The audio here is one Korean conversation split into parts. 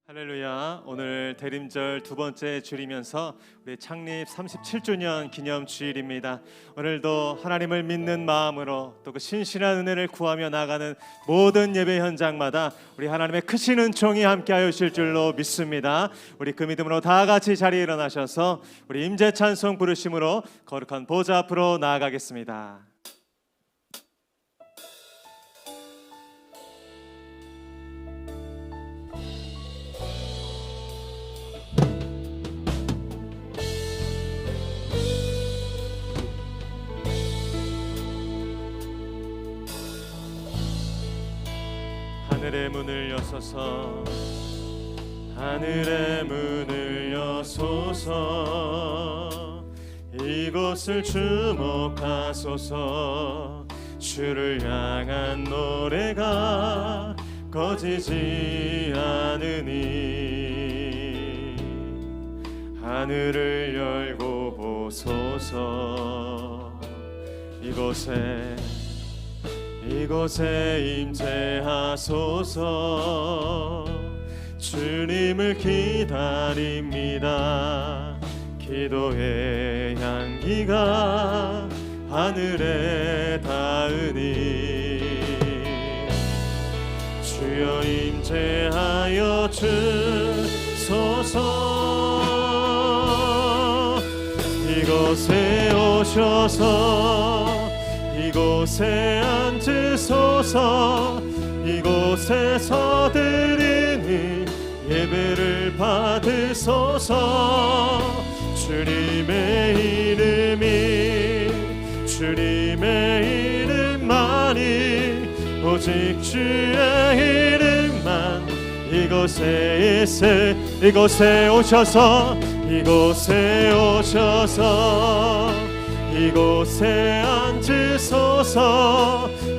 할렐루야. 오늘 대림절 두 번째 주일이면서 우리 창립 37주년 기념 주일입니다. 오늘도 하나님을 믿는 마음으로 또 그 신실한 은혜를 구하며 나가는 모든 예배 현장마다 우리 하나님의 크신 은총이 함께하여 주실 줄로 믿습니다. 우리 그 믿음으로 다 같이 자리에 일어나셔서 우리 임재 찬송 부르심으로 거룩한 보좌 앞으로 나아가겠습니다. 하늘의 문을 여소서, 하늘의 문을 여소서, 이곳을 주목하소서. 주를 향한 노래가 꺼지지 않으니 하늘을 열고 보소서. 이곳에 임재하소서. 주님을 기다립니다. 기도의 향기가 하늘에 닿으니 주여 임재하여 주소서. 이곳에 오셔서 이곳에 앉으소서. 이곳에서 드리는 예배를 받으소서. 주님의 이름만이 오직 주의 이름만 이곳에 오셔서 이곳에 앉으소서.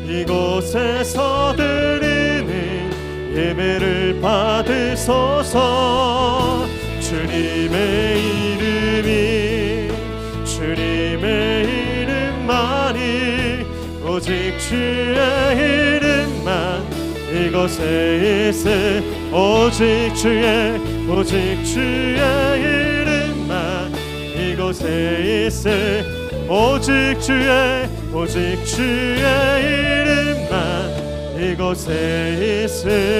이곳에서 드리는 예배를 받으소서. 주님의 이름만이 오직 주의 이름만 이곳에 있으. 오직 주의 이름만 이곳에 있으. 오직 주의 이름만 이곳에 있습니다.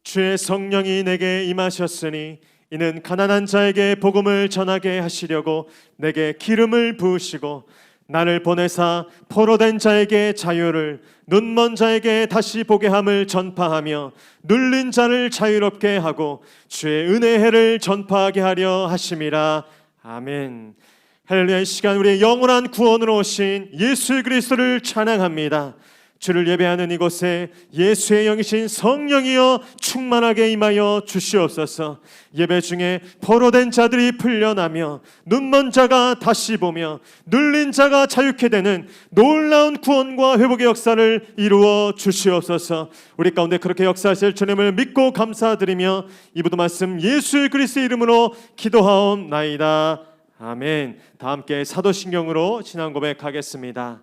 주의 성령이 내게 임하셨으니 이는 가난한 자에게 복음을 전하게 하시려고 내게 기름을 부으시고 나를 보내사 포로된 자에게 자유를, 눈먼 자에게 다시 보게 함을 전파하며 눌린 자를 자유롭게 하고 주의 은혜의 해를 전파하게 하려 하심이라. 아멘. 할렐루야. 이 시간 우리의 영원한 구원으로 오신 예수 그리스도를 찬양합니다. 주를 예배하는 이곳에 예수의 영이신 성령이여 충만하게 임하여 주시옵소서. 예배 중에 포로된 자들이 풀려나며 눈먼 자가 다시 보며 눌린 자가 자유케 되는 놀라운 구원과 회복의 역사를 이루어 주시옵소서. 우리 가운데 그렇게 역사하실 주님을 믿고 감사드리며 이부도 말씀 예수 그리스도의 이름으로 기도하옵나이다. 아멘. 다 함께 사도신경으로 신앙 고백하겠습니다.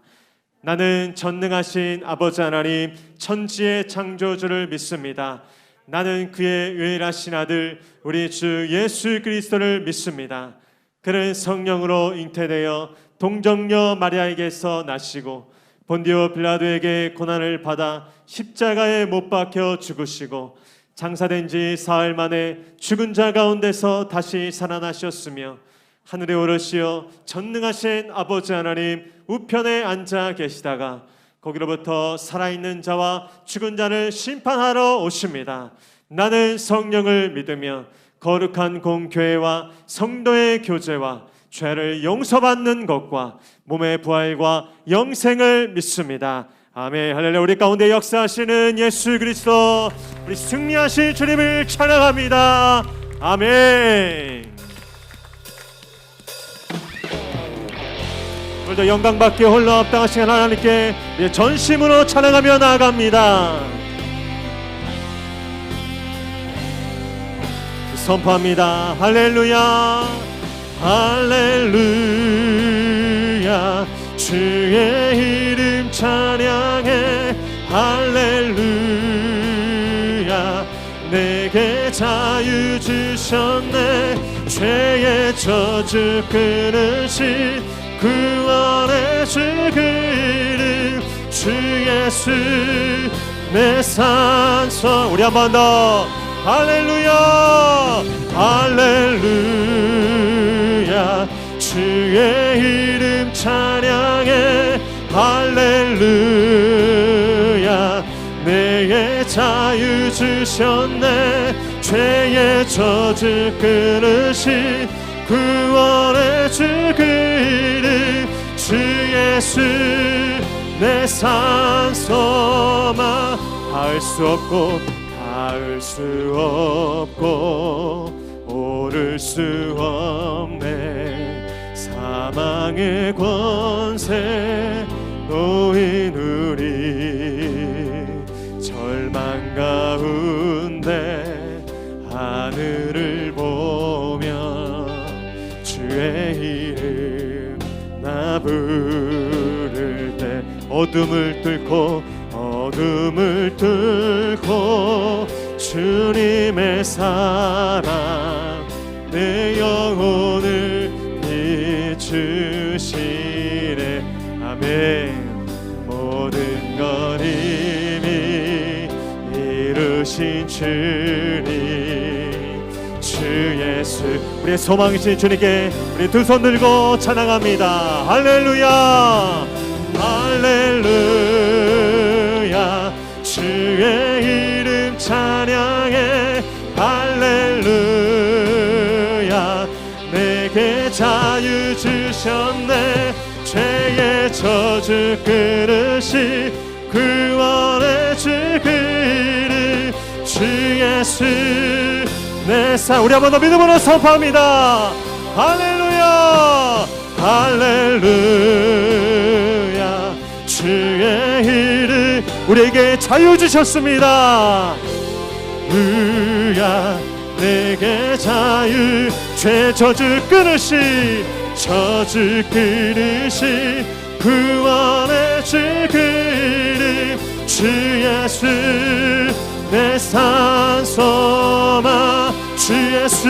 나는 전능하신 아버지 하나님 천지의 창조주를 믿습니다. 나는 그의 유일하신 아들 우리 주 예수 그리스도를 믿습니다. 그는 성령으로 잉태되어 동정녀 마리아에게서 나시고 본디오 빌라도에게 고난을 받아 십자가에 못 박혀 죽으시고 장사된 지 사흘 만에 죽은 자 가운데서 다시 살아나셨으며 하늘에 오르시어 전능하신 아버지 하나님 우편에 앉아 계시다가 거기로부터 살아있는 자와 죽은 자를 심판하러 오십니다. 나는 성령을 믿으며 거룩한 공교회와 성도의 교제와 죄를 용서받는 것과 몸의 부활과 영생을 믿습니다. 아멘. 할렐루야. 우리 가운데 역사하시는 예수 그리스도, 우리 승리하신 주님을 찬양합니다. 아멘. 오늘도 영광받기 홀로 합당하신 하나님께 전심으로 찬양하며 나아갑니다. 선포합니다. 할렐루야 할렐루야 주의 이름 찬양해. 할렐루야. 내게 자유 주셨네. 죄의 저주 끊으신 구원의 주 그 이름 주 예수 내 산소. 우리 한 번 더 할렐루야. 할렐루야. 주의 이름 찬양해. 할렐루야. 내게 자유 주셨네. 죄의 저주 끊으신 구원의 주 그 이름 주 예수 내 산소만. 닿을 수 없고 닿을 수 없고 오를 수 없네. 사망의 권세 놓인 우리 절망 가운데 하늘을 보며 주의 이름 나 부를 때 어둠을 뚫고 주님의 사랑 내 영혼을 비추시네. 아멘. 모든 것 이미 이루신 주님 주 예수. 우리의 소망이신 주님께 우리 두 손 들고 찬양합니다. 할렐루야. 할렐루야. 주의 이름 찬양해. 할렐루야. 내게 자유 주셨네. 죄의 저주 끊으신 구원의 주 그 이름 주 예수 내 산. 우리 한번 더 믿음으로 선포합니다. 할렐루야. 할렐루야. 주의 이름 우리에게 자유 주셨습니다. 루야. 내게 자유. 죄 저주 끊으신 구원의 주 그 이름 주 예수 내 산소마. 주 예수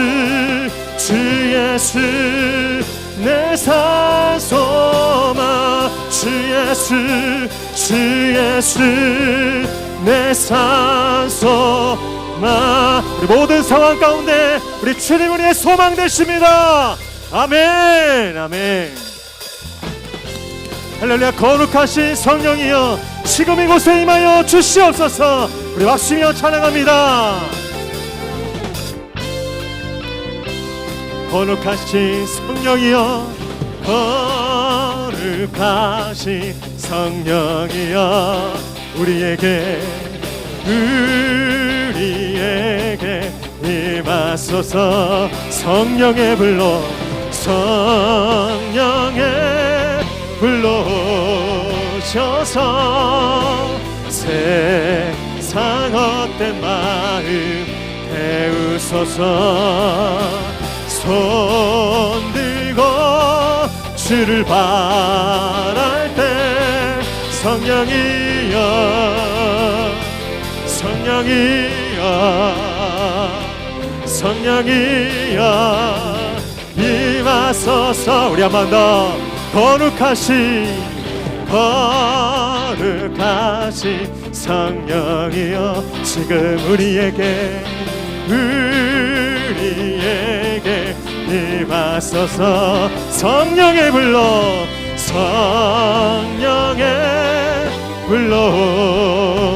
내 산소마. 주 예수 내 산소마. 우리 모든 상황 가운데 우리 주님 우리의 소망 되십니다. 아멘. 아멘. 할렐루야. 거룩하신 성령이여 지금 이곳에 임하여 주시옵소서. 우리 박수며 찬양합니다. 거룩하신 성령이여 거룩하신 성령이여 우리에게 임하소서. 성령의 불로 오셔서 세상 헛된 마음 태우소서. 손 들고 주를 바랄 때 성령이여 임하소서. 우리 한 번 더 거룩하신 성령이여 지금 우리에게 임하소서. 성령의 불로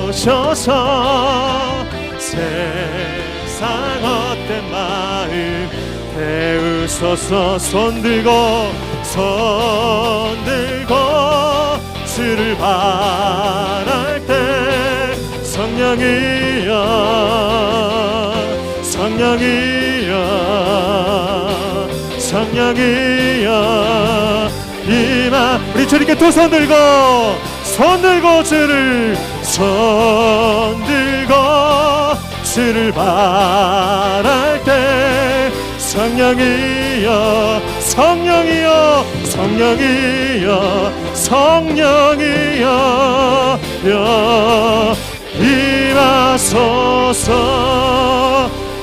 오셔서 세상 헛된 마음 태우소서. 손 들고 주를 바랄 때 성령이여 임하. 우리 주님께 두 손 들고 주를 바랄 때 성령이여 성령이여 성령이여 임하소서.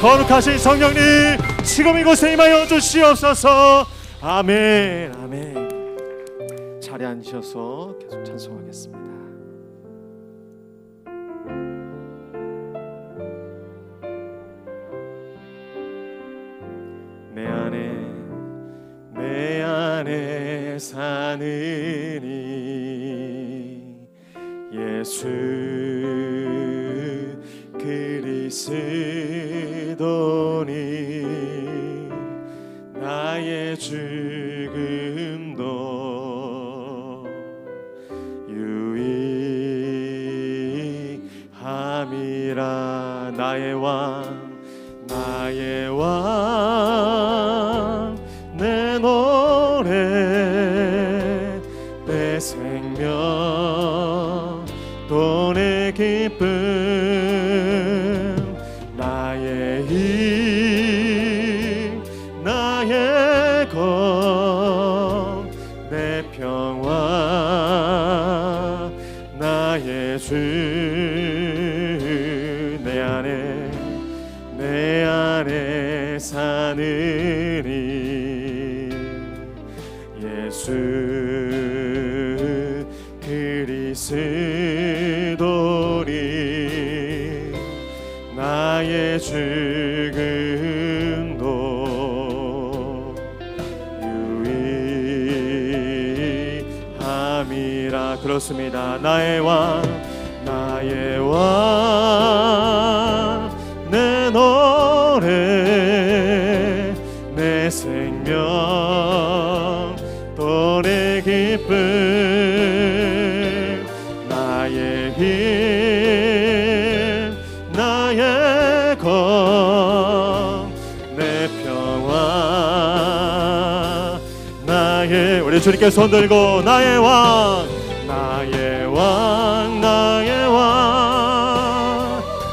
거룩하신 성령님 지금 이곳에 임하여 주시옵소서. 아멘 아멘. 자리에 앉으셔서 계속 찬송하겠습니다. 내 안에 사느니 예수 그리스도니 나의 죽음도 유익함이라. 나의 왕 내 노래 내 생명 또 내 기쁨 나의 힘 나의 것 내 평화 나의 주 내 안에 사느니 예수 그리스도니 나의 죽음도 유익함이라. 그렇습니다. 나의 왕 내 노래 내 생명 또 내 기쁨 나의 힘 나의 것 내 평화 나의. 우리 주님께 손 들고 나의 왕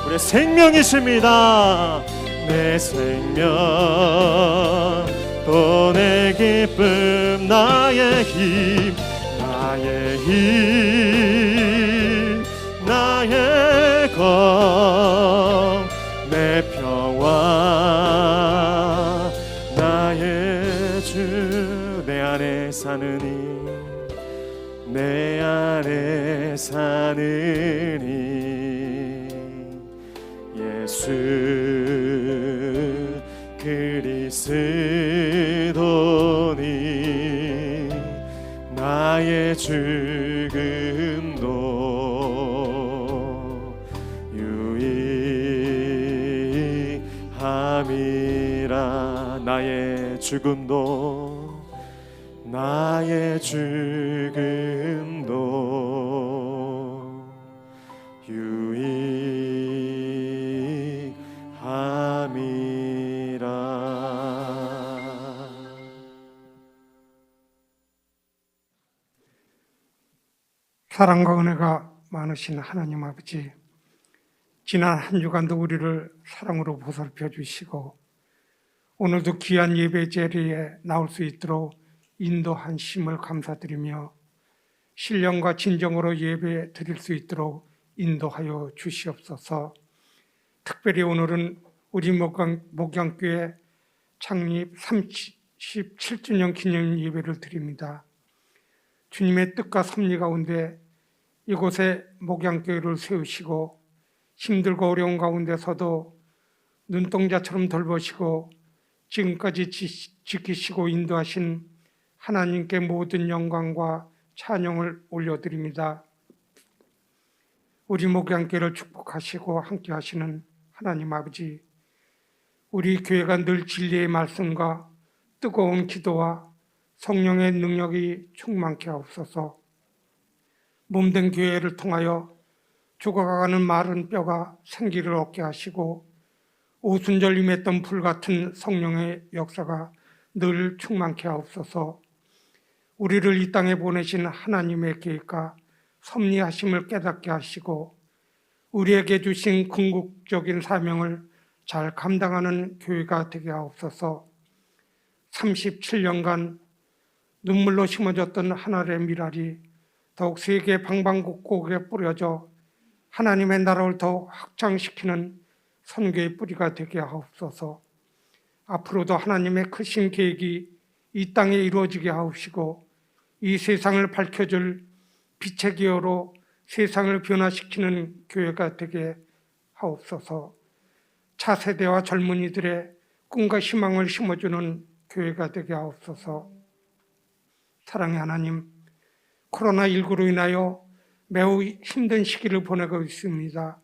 우리 생명이십니다. 내 생명 또 내 기쁨 나의 힘 나의 것 내 평화 나의 주. 내 안에 사느니 내 안에 사느니 예수 그리스도니 나의 죽음도 유익함이라. 나의 죽음도 유익함이라. 사랑과 은혜가 많으신 하나님 아버지, 지난 한 주간도 우리를 사랑으로 보살펴 주시고 오늘도 귀한 예배 자리에 나올 수 있도록 인도하심을 감사드리며 신령과 진정으로 예배 드릴 수 있도록 인도하여 주시옵소서. 특별히 오늘은 우리 목양교회 창립 37주년 기념 예배를 드립니다. 주님의 뜻과 섭리 가운데 이곳에 목양교회를 세우시고 힘들고 어려운 가운데서도 눈동자처럼 돌보시고 지금까지 지키시고 인도하신 하나님께 모든 영광과 찬양을 올려드립니다. 우리 목양교회를 축복하시고 함께 하시는 하나님 아버지, 우리 교회가 늘 진리의 말씀과 뜨거운 기도와 성령의 능력이 충만케 하옵소서. 몸된 교회를 통하여 죽어가는 마른 뼈가 생기를 얻게 하시고 오순절 임했던 불같은 성령의 역사가 늘 충만케 하옵소서. 우리를 이 땅에 보내신 하나님의 계획과 섭리하심을 깨닫게 하시고 우리에게 주신 궁극적인 사명을 잘 감당하는 교회가 되게 하옵소서. 37년간 눈물로 심어졌던 하늘의 미랄이 더욱 세계 방방곡곡에 뿌려져 하나님의 나라를 더욱 확장시키는 선교의 뿌리가 되게 하옵소서. 앞으로도 하나님의 크신 계획이 이 땅에 이루어지게 하옵시고 이 세상을 밝혀줄 빛의 기여로 세상을 변화시키는 교회가 되게 하옵소서. 차세대와 젊은이들의 꿈과 희망을 심어주는 교회가 되게 하옵소서. 사랑의 하나님, 코로나19로 인하여 매우 힘든 시기를 보내고 있습니다.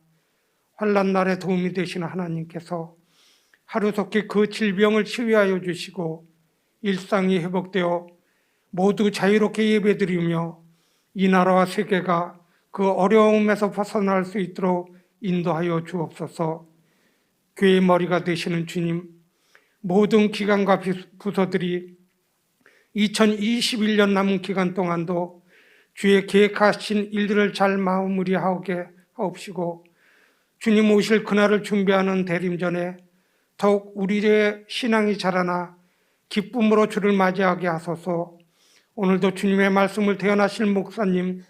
환난 날에 도움이 되시는 하나님께서 하루속히 그 질병을 치유하여 주시고 일상이 회복되어 모두 자유롭게 예배드리며 이 나라와 세계가 그 어려움에서 벗어날 수 있도록 인도하여 주옵소서. 교회의 머리가 되시는 주님, 모든 기관과 부서들이 2021년 남은 기간 동안도 주의 계획하신 일들을 잘 마무리하게 하옵시고 주님 오실 그날을 준비하는 대림전에 더욱 우리의 신앙이 자라나 기쁨으로 주를 맞이하게 하소서. 오늘도 주님의 말씀을 대언하실 목사님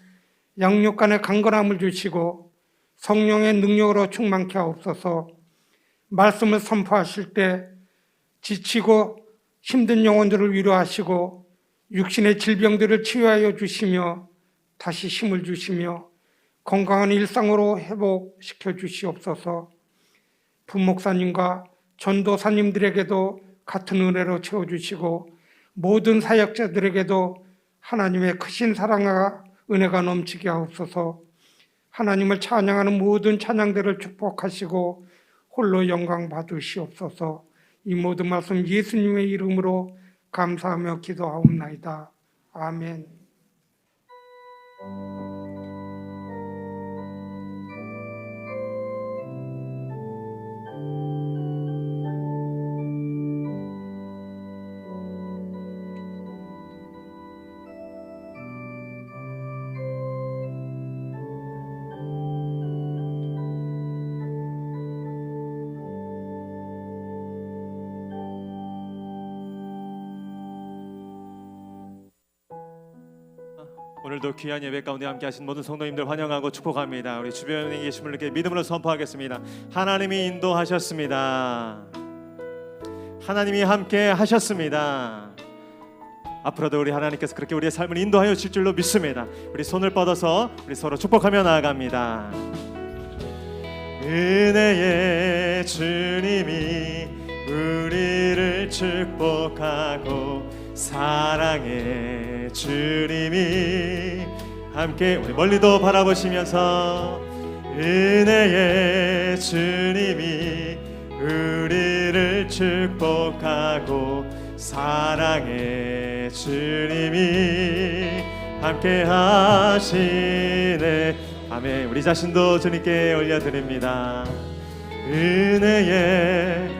양육간의 강건함을 주시고 성령의 능력으로 충만케 하옵소서. 말씀을 선포하실 때 지치고 힘든 영혼들을 위로하시고 육신의 질병들을 치유하여 주시며 다시 힘을 주시며 건강한 일상으로 회복시켜 주시옵소서. 부목사님과 전도사님들에게도 같은 은혜로 채워주시고 모든 사역자들에게도 하나님의 크신 사랑과 은혜가 넘치게 하옵소서. 하나님을 찬양하는 모든 찬양들을 축복하시고 홀로 영광 받으시옵소서. 이 모든 말씀 예수님의 이름으로 감사하며 기도하옵나이다. 아멘. 오늘도 귀한 예배 가운데 함께 하신 모든 성도님들 환영하고 축복합니다. 우리 주변에 계신 분들께 믿음으로 선포하겠습니다. 하나님이 인도하셨습니다. 하나님이 함께 하셨습니다. 앞으로도 우리 하나님께서 그렇게 우리의 삶을 인도하여 주실 줄로 믿습니다. 우리 손을 뻗어서 우리 서로 축복하며 나아갑니다. 은혜의 주님이 우리를 축복하고 사랑의 주님이 함께 우리 멀리도 바라보시면서 은혜의 주님이 우리를 축복하고 사랑의 주님이 함께 하시네. 아멘. 우리 자신도 주님께 올려드립니다. 은혜의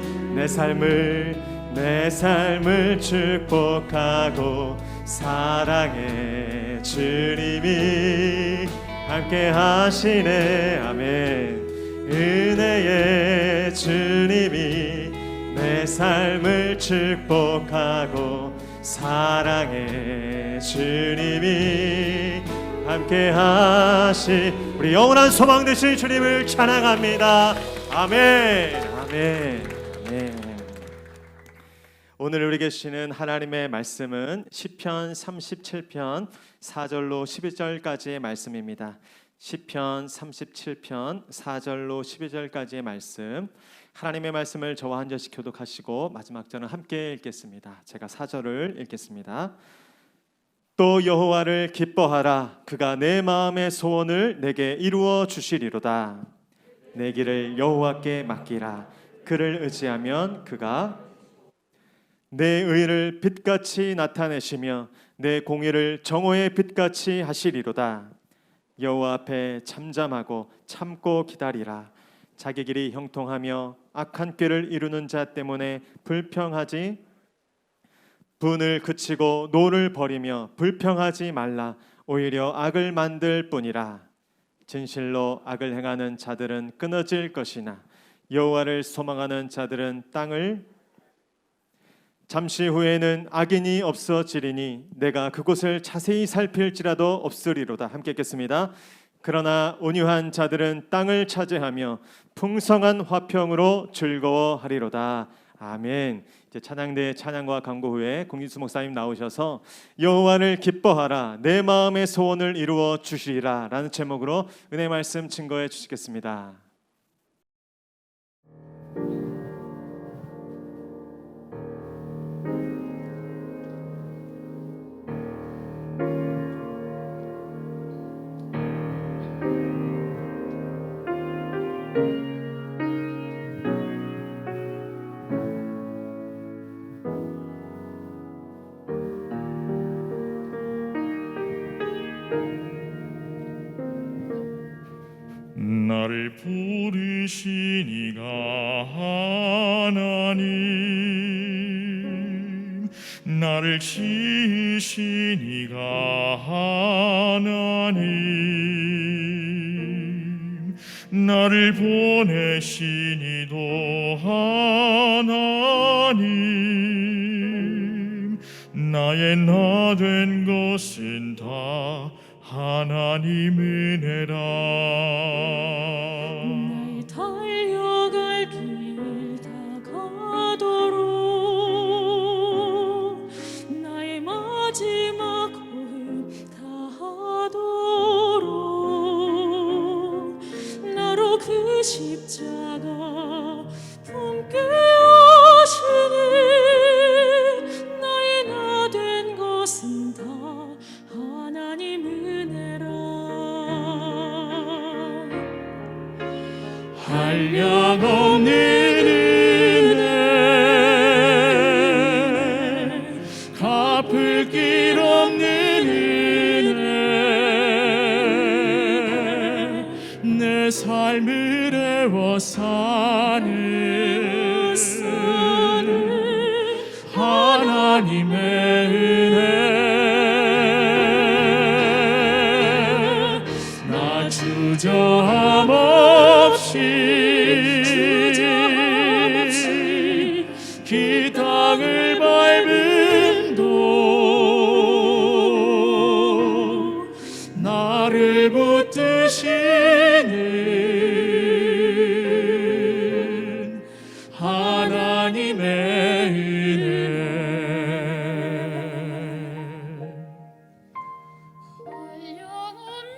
내 삶을 축복하고 사랑의 주님이 함께 하시네. 아멘. 은혜의 주님이 내 삶을 축복하고 사랑의 주님이 함께 하시. 우리 영원한 소망 되신 주님을 찬양합니다. 아멘. 아멘. 아멘. 오늘 우리에게 주시는 하나님의 말씀은 시편 37편 4절로 11절까지의 말씀입니다. 시편 37편 4절로 12절까지의 말씀, 하나님의 말씀을 저와 한 절씩 교독하시고 마지막 절은 함께 읽겠습니다. 제가 4절을 읽겠습니다. 또 여호와를 기뻐하라. 그가 내 마음의 소원을 내게 이루어 주시리로다. 내 길을 여호와께 맡기라. 그를 의지하면 그가 내 의를 빛같이 나타내시며 내 공의를 정오의 빛같이 하시리로다. 여호와 앞에 잠잠하고 참고 기다리라. 자기 길이 형통하며 악한 꾀를 이루는 자 때문에 불평하지 분을 그치고 노를 버리며 불평하지 말라. 오히려 악을 만들 뿐이라. 진실로 악을 행하는 자들은 끊어질 것이나 여호와를 소망하는 자들은 잠시 후에는 악인이 없어지리니 내가 그곳을 자세히 살필지라도 없으리로다. 함께 읽겠습니다. 그러나 온유한 자들은 땅을 차지하며 풍성한 화평으로 즐거워하리로다. 아멘. 이제 찬양대 찬양과 광고 후에 공진수 목사님 나오셔서 여호와를 기뻐하라 내 마음의 소원을 이루어 주시리라 라는 제목으로 은혜 말씀 증거해 주시겠습니다. 나를 부르신 이가 하나님, 나를 지으신 이가 하나님, 나를 보내신 이도 하나님, 나의 나 된 것은 다 하나님 은혜라. 나의 달려갈 길 다 가도록 나의 마지막 호흡 다 하도록 나로 그 십자가 품게 하시니 나의 나 된 것은 다 하나님 은혜라. 한량없는 은혜, 갚을 길 없는 은혜, 내 삶을 애워 사는 하나님의 은혜. 나 주저함 없이 그 땅을 밟음도 나를 붙드시는 하나님의 은혜. 한량없는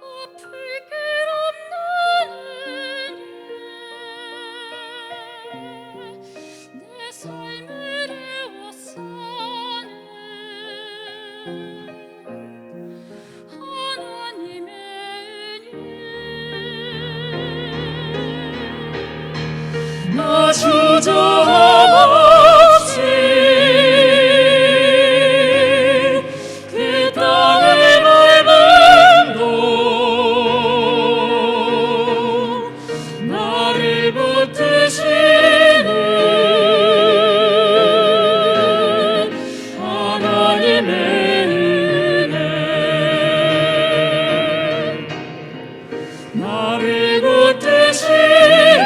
갚을 길 없는 내 삶을 애워싸는 하나님의 은혜. 나 주저함 없이 그 땅을 밟음도 나를 붙드시는 하나님의 은혜. 나를 붙드시는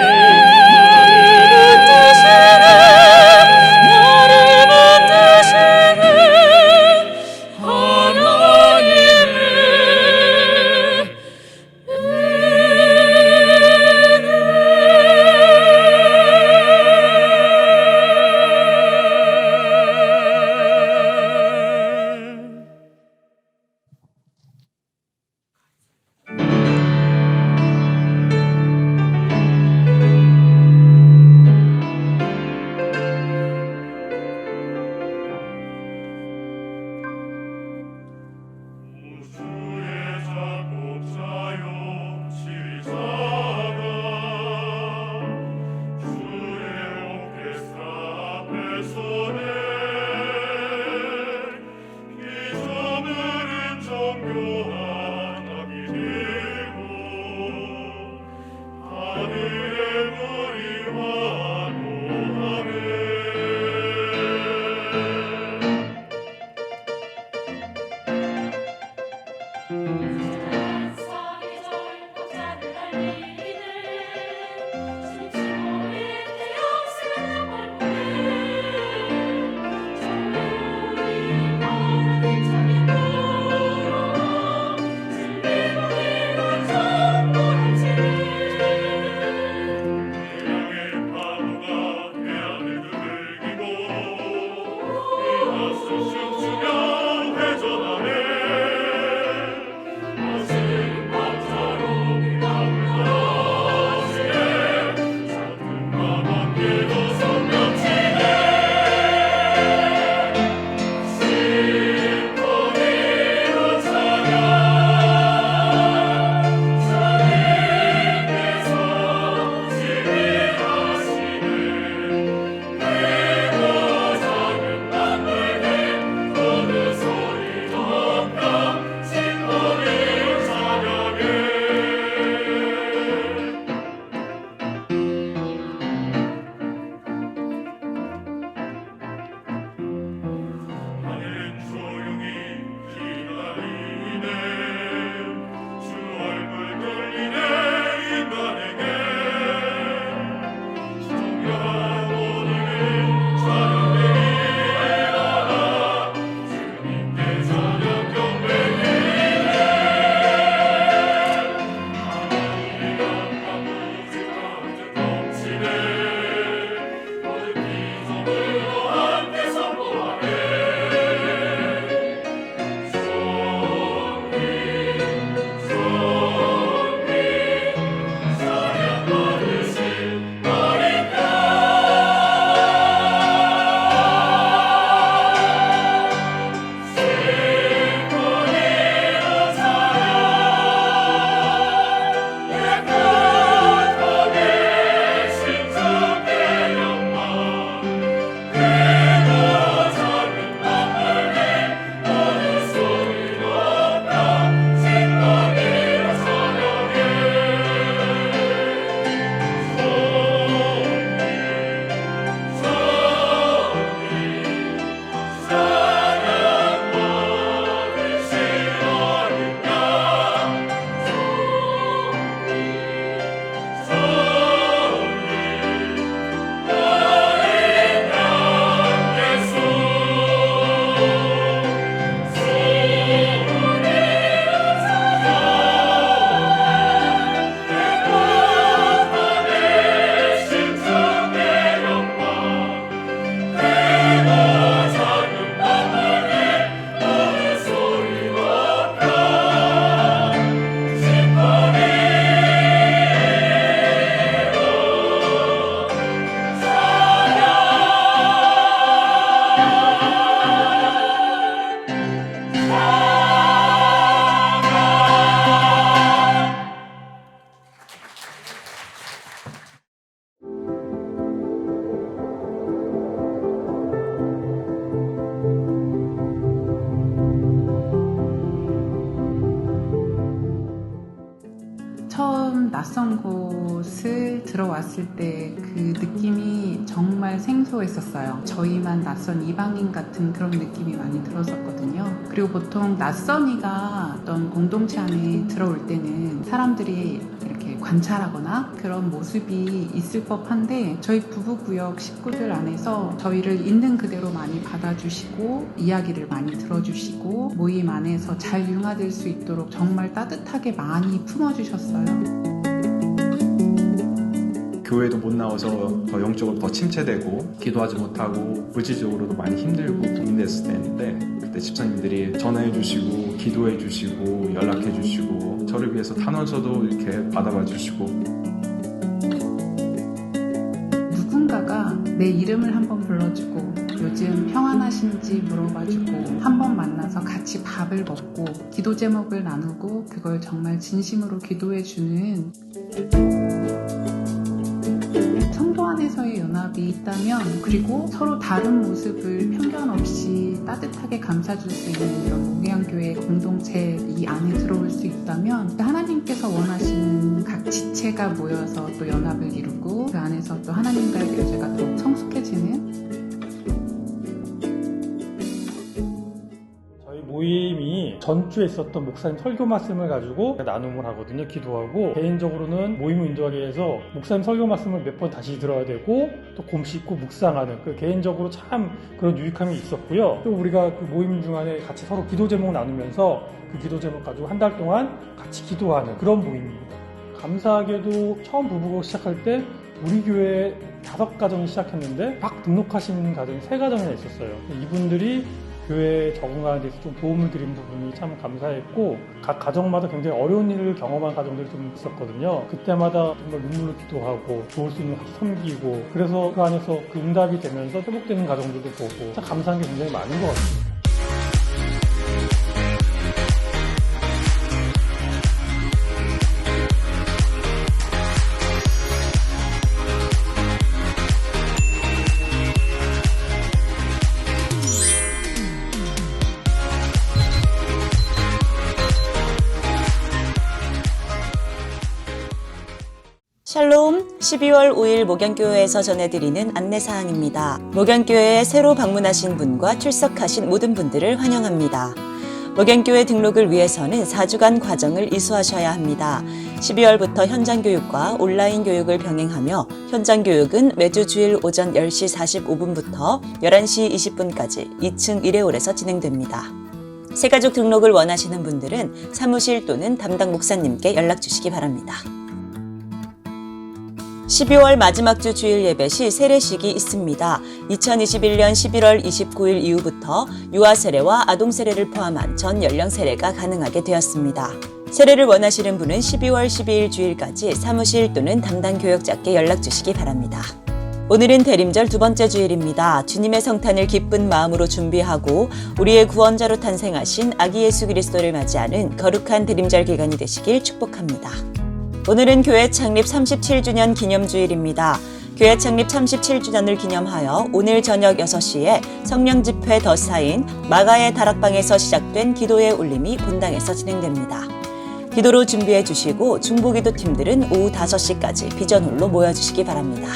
왔을 때 그 느낌이 정말 생소했었어요. 저희만 낯선 이방인 같은 그런 느낌이 많이 들었었거든요. 그리고 보통 낯선이가 어떤 공동체 안에 들어올 때는 사람들이 이렇게 관찰하거나 그런 모습이 있을 법한데 저희 부부구역 식구들 안에서 저희를 있는 그대로 많이 받아주시고 이야기를 많이 들어주시고 모임 안에서 잘 융화될 수 있도록 정말 따뜻하게 많이 품어주셨어요. 교회도 못 나와서 더 영적으로 더 침체되고 기도하지 못하고 물질적으로도 많이 힘들고 고민됐을 때였는데 그때 집사님들이 전화해 주시고 기도해 주시고 연락해 주시고 저를 위해서 탄원서도 이렇게 받아봐 주시고 누군가가 내 이름을 한번 불러주고 요즘 평안하신지 물어봐주고 한번 만나서 같이 밥을 먹고 기도 제목을 나누고 그걸 정말 진심으로 기도해주는 성도 안에서의 연합이 있다면 그리고 서로 다른 모습을 편견 없이 따뜻하게 감싸줄 수 있는 이런 목양교회 공동체 이 안에 들어올 수 있다면 하나님께서 원하시는 각 지체가 모여서 또 연합을 이루고 그 안에서 또 하나님과의 교제가 더욱 성숙해지는 모임이 전주에 있었던 목사님 설교 말씀을 가지고 나눔을 하거든요. 기도하고 개인적으로는 모임을 인도하기 위해서 목사님 설교 말씀을 몇 번 다시 들어야 되고 또 곰씹고 묵상하는 그 개인적으로 참 그런 유익함이 있었고요. 또 우리가 그 모임 중간에 같이 서로 기도 제목 나누면서 그 기도 제목 가지고 한 달 동안 같이 기도하는 그런 모임입니다. 감사하게도 처음 부부가 시작할 때 우리 교회 5가정이 시작했는데 막 등록하신 가정이 3가정이나 있었어요. 이분들이 교회에 적응하는 데서 좀 도움을 드린 부분이 참 감사했고 각 가정마다 굉장히 어려운 일을 경험한 가정들이 좀 있었거든요. 그때마다 정말 눈물로 기도하고 도울 수 있는 같이 섬기고 그래서 그 안에서 그 응답이 되면서 회복되는 가정들도 보고 참 감사한 게 굉장히 많은 것 같습니다. 샬롬, 12월 5일 목양교회에서 전해드리는 안내사항입니다. 목양교회에 새로 방문하신 분과 출석하신 모든 분들을 환영합니다. 목양교회 등록을 위해서는 4주간 과정을 이수하셔야 합니다. 12월부터 현장교육과 온라인 교육을 병행하며 현장교육은 매주 주일 오전 10시 45분부터 11시 20분까지 2층 1회홀에서 진행됩니다. 새가족 등록을 원하시는 분들은 사무실 또는 담당 목사님께 연락 주시기 바랍니다. 12월 마지막 주 주일 예배 시 세례식이 있습니다. 2021년 11월 29일 이후부터 유아 세례와 아동 세례를 포함한 전 연령 세례가 가능하게 되었습니다. 세례를 원하시는 분은 12월 12일 주일까지 사무실 또는 담당 교역자께 연락 주시기 바랍니다. 오늘은 대림절 2번째 주일입니다. 주님의 성탄을 기쁜 마음으로 준비하고 우리의 구원자로 탄생하신 아기 예수 그리스도를 맞이하는 거룩한 대림절 기간이 되시길 축복합니다. 오늘은 교회 창립 37주년 기념주일입니다. 교회 창립 37주년을 기념하여 오늘 저녁 6시에 성령집회 더 사인 마가의 다락방에서 시작된 기도의 울림이 본당에서 진행됩니다. 기도로 준비해 주시고 중보기도팀들은 오후 5시까지 비전홀로 모여주시기 바랍니다.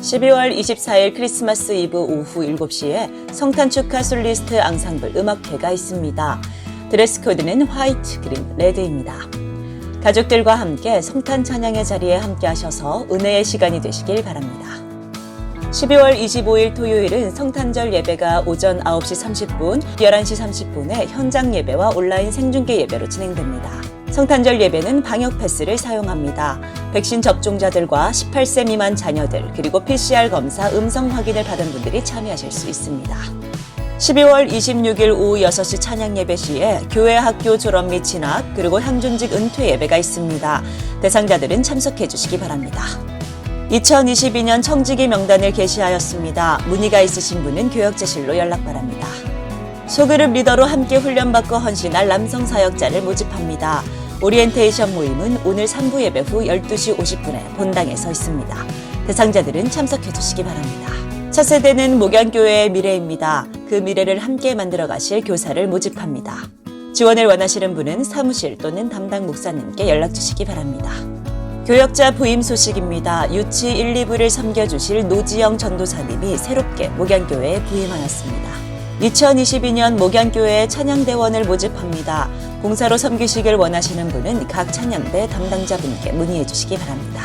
12월 24일 크리스마스 이브 오후 7시에 성탄 축하 솔리스트 앙상블 음악회가 있습니다. 드레스 코드는 화이트, 그린, 레드입니다. 가족들과 함께 성탄 찬양의 자리에 함께 하셔서 은혜의 시간이 되시길 바랍니다. 12월 25일 토요일은 성탄절 예배가 오전 9시 30분, 11시 30분에 현장 예배와 온라인 생중계 예배로 진행됩니다. 성탄절 예배는 방역 패스를 사용합니다. 백신 접종자들과 18세 미만 자녀들, 그리고 PCR 검사 음성 확인을 받은 분들이 참여하실 수 있습니다. 12월 26일 오후 6시 찬양 예배 시에 교회 학교 졸업 및 진학 그리고 향준직 은퇴 예배가 있습니다. 대상자들은 참석해 주시기 바랍니다. 2022년 청지기 명단을 게시하였습니다. 문의가 있으신 분은 교역제실로 연락 바랍니다. 소그룹 리더로 함께 훈련받고 헌신할 남성 사역자를 모집합니다. 오리엔테이션 모임은 오늘 3부 예배 후 12시 50분에 본당에서 있습니다. 대상자들은 참석해 주시기 바랍니다. 차세대는 목양교회의 미래입니다. 그 미래를 함께 만들어 가실 교사를 모집합니다. 지원을 원하시는 분은 사무실 또는 담당 목사님께 연락 주시기 바랍니다. 교역자 부임 소식입니다. 유치 1, 2부를 섬겨주실 노지영 전도사님이 새롭게 목양교회에 부임하였습니다. 2022년 목양교회에 찬양대원을 모집합니다. 봉사로 섬기시길 원하시는 분은 각 찬양대 담당자분께 문의해 주시기 바랍니다.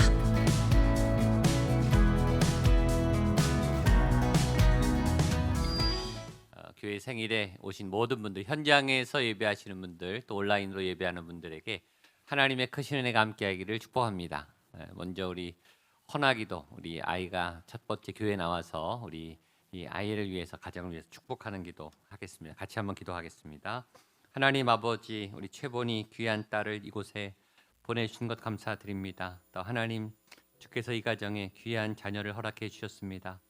교회 생일에 오신 모든 분들, 현장에서 예배하시는 분들, 또 온라인으로 예배하는 분들에게 하나님의 크신 은혜가 함께하기를 축복합니다. 먼저 우리 헌하기도, 우리 아이가 첫 번째 교회에 나와서 우리 이 아이를 위해서, 가정을 위해서 축복하는 기도 하겠습니다. 같이 한번 기도하겠습니다. 하나님 아버지, 우리 최본이 귀한 딸을 이곳에 보내주신 것 감사드립니다. 또 하나님, 주께서 이 가정에 귀한 자녀를 허락해 주셨습니다.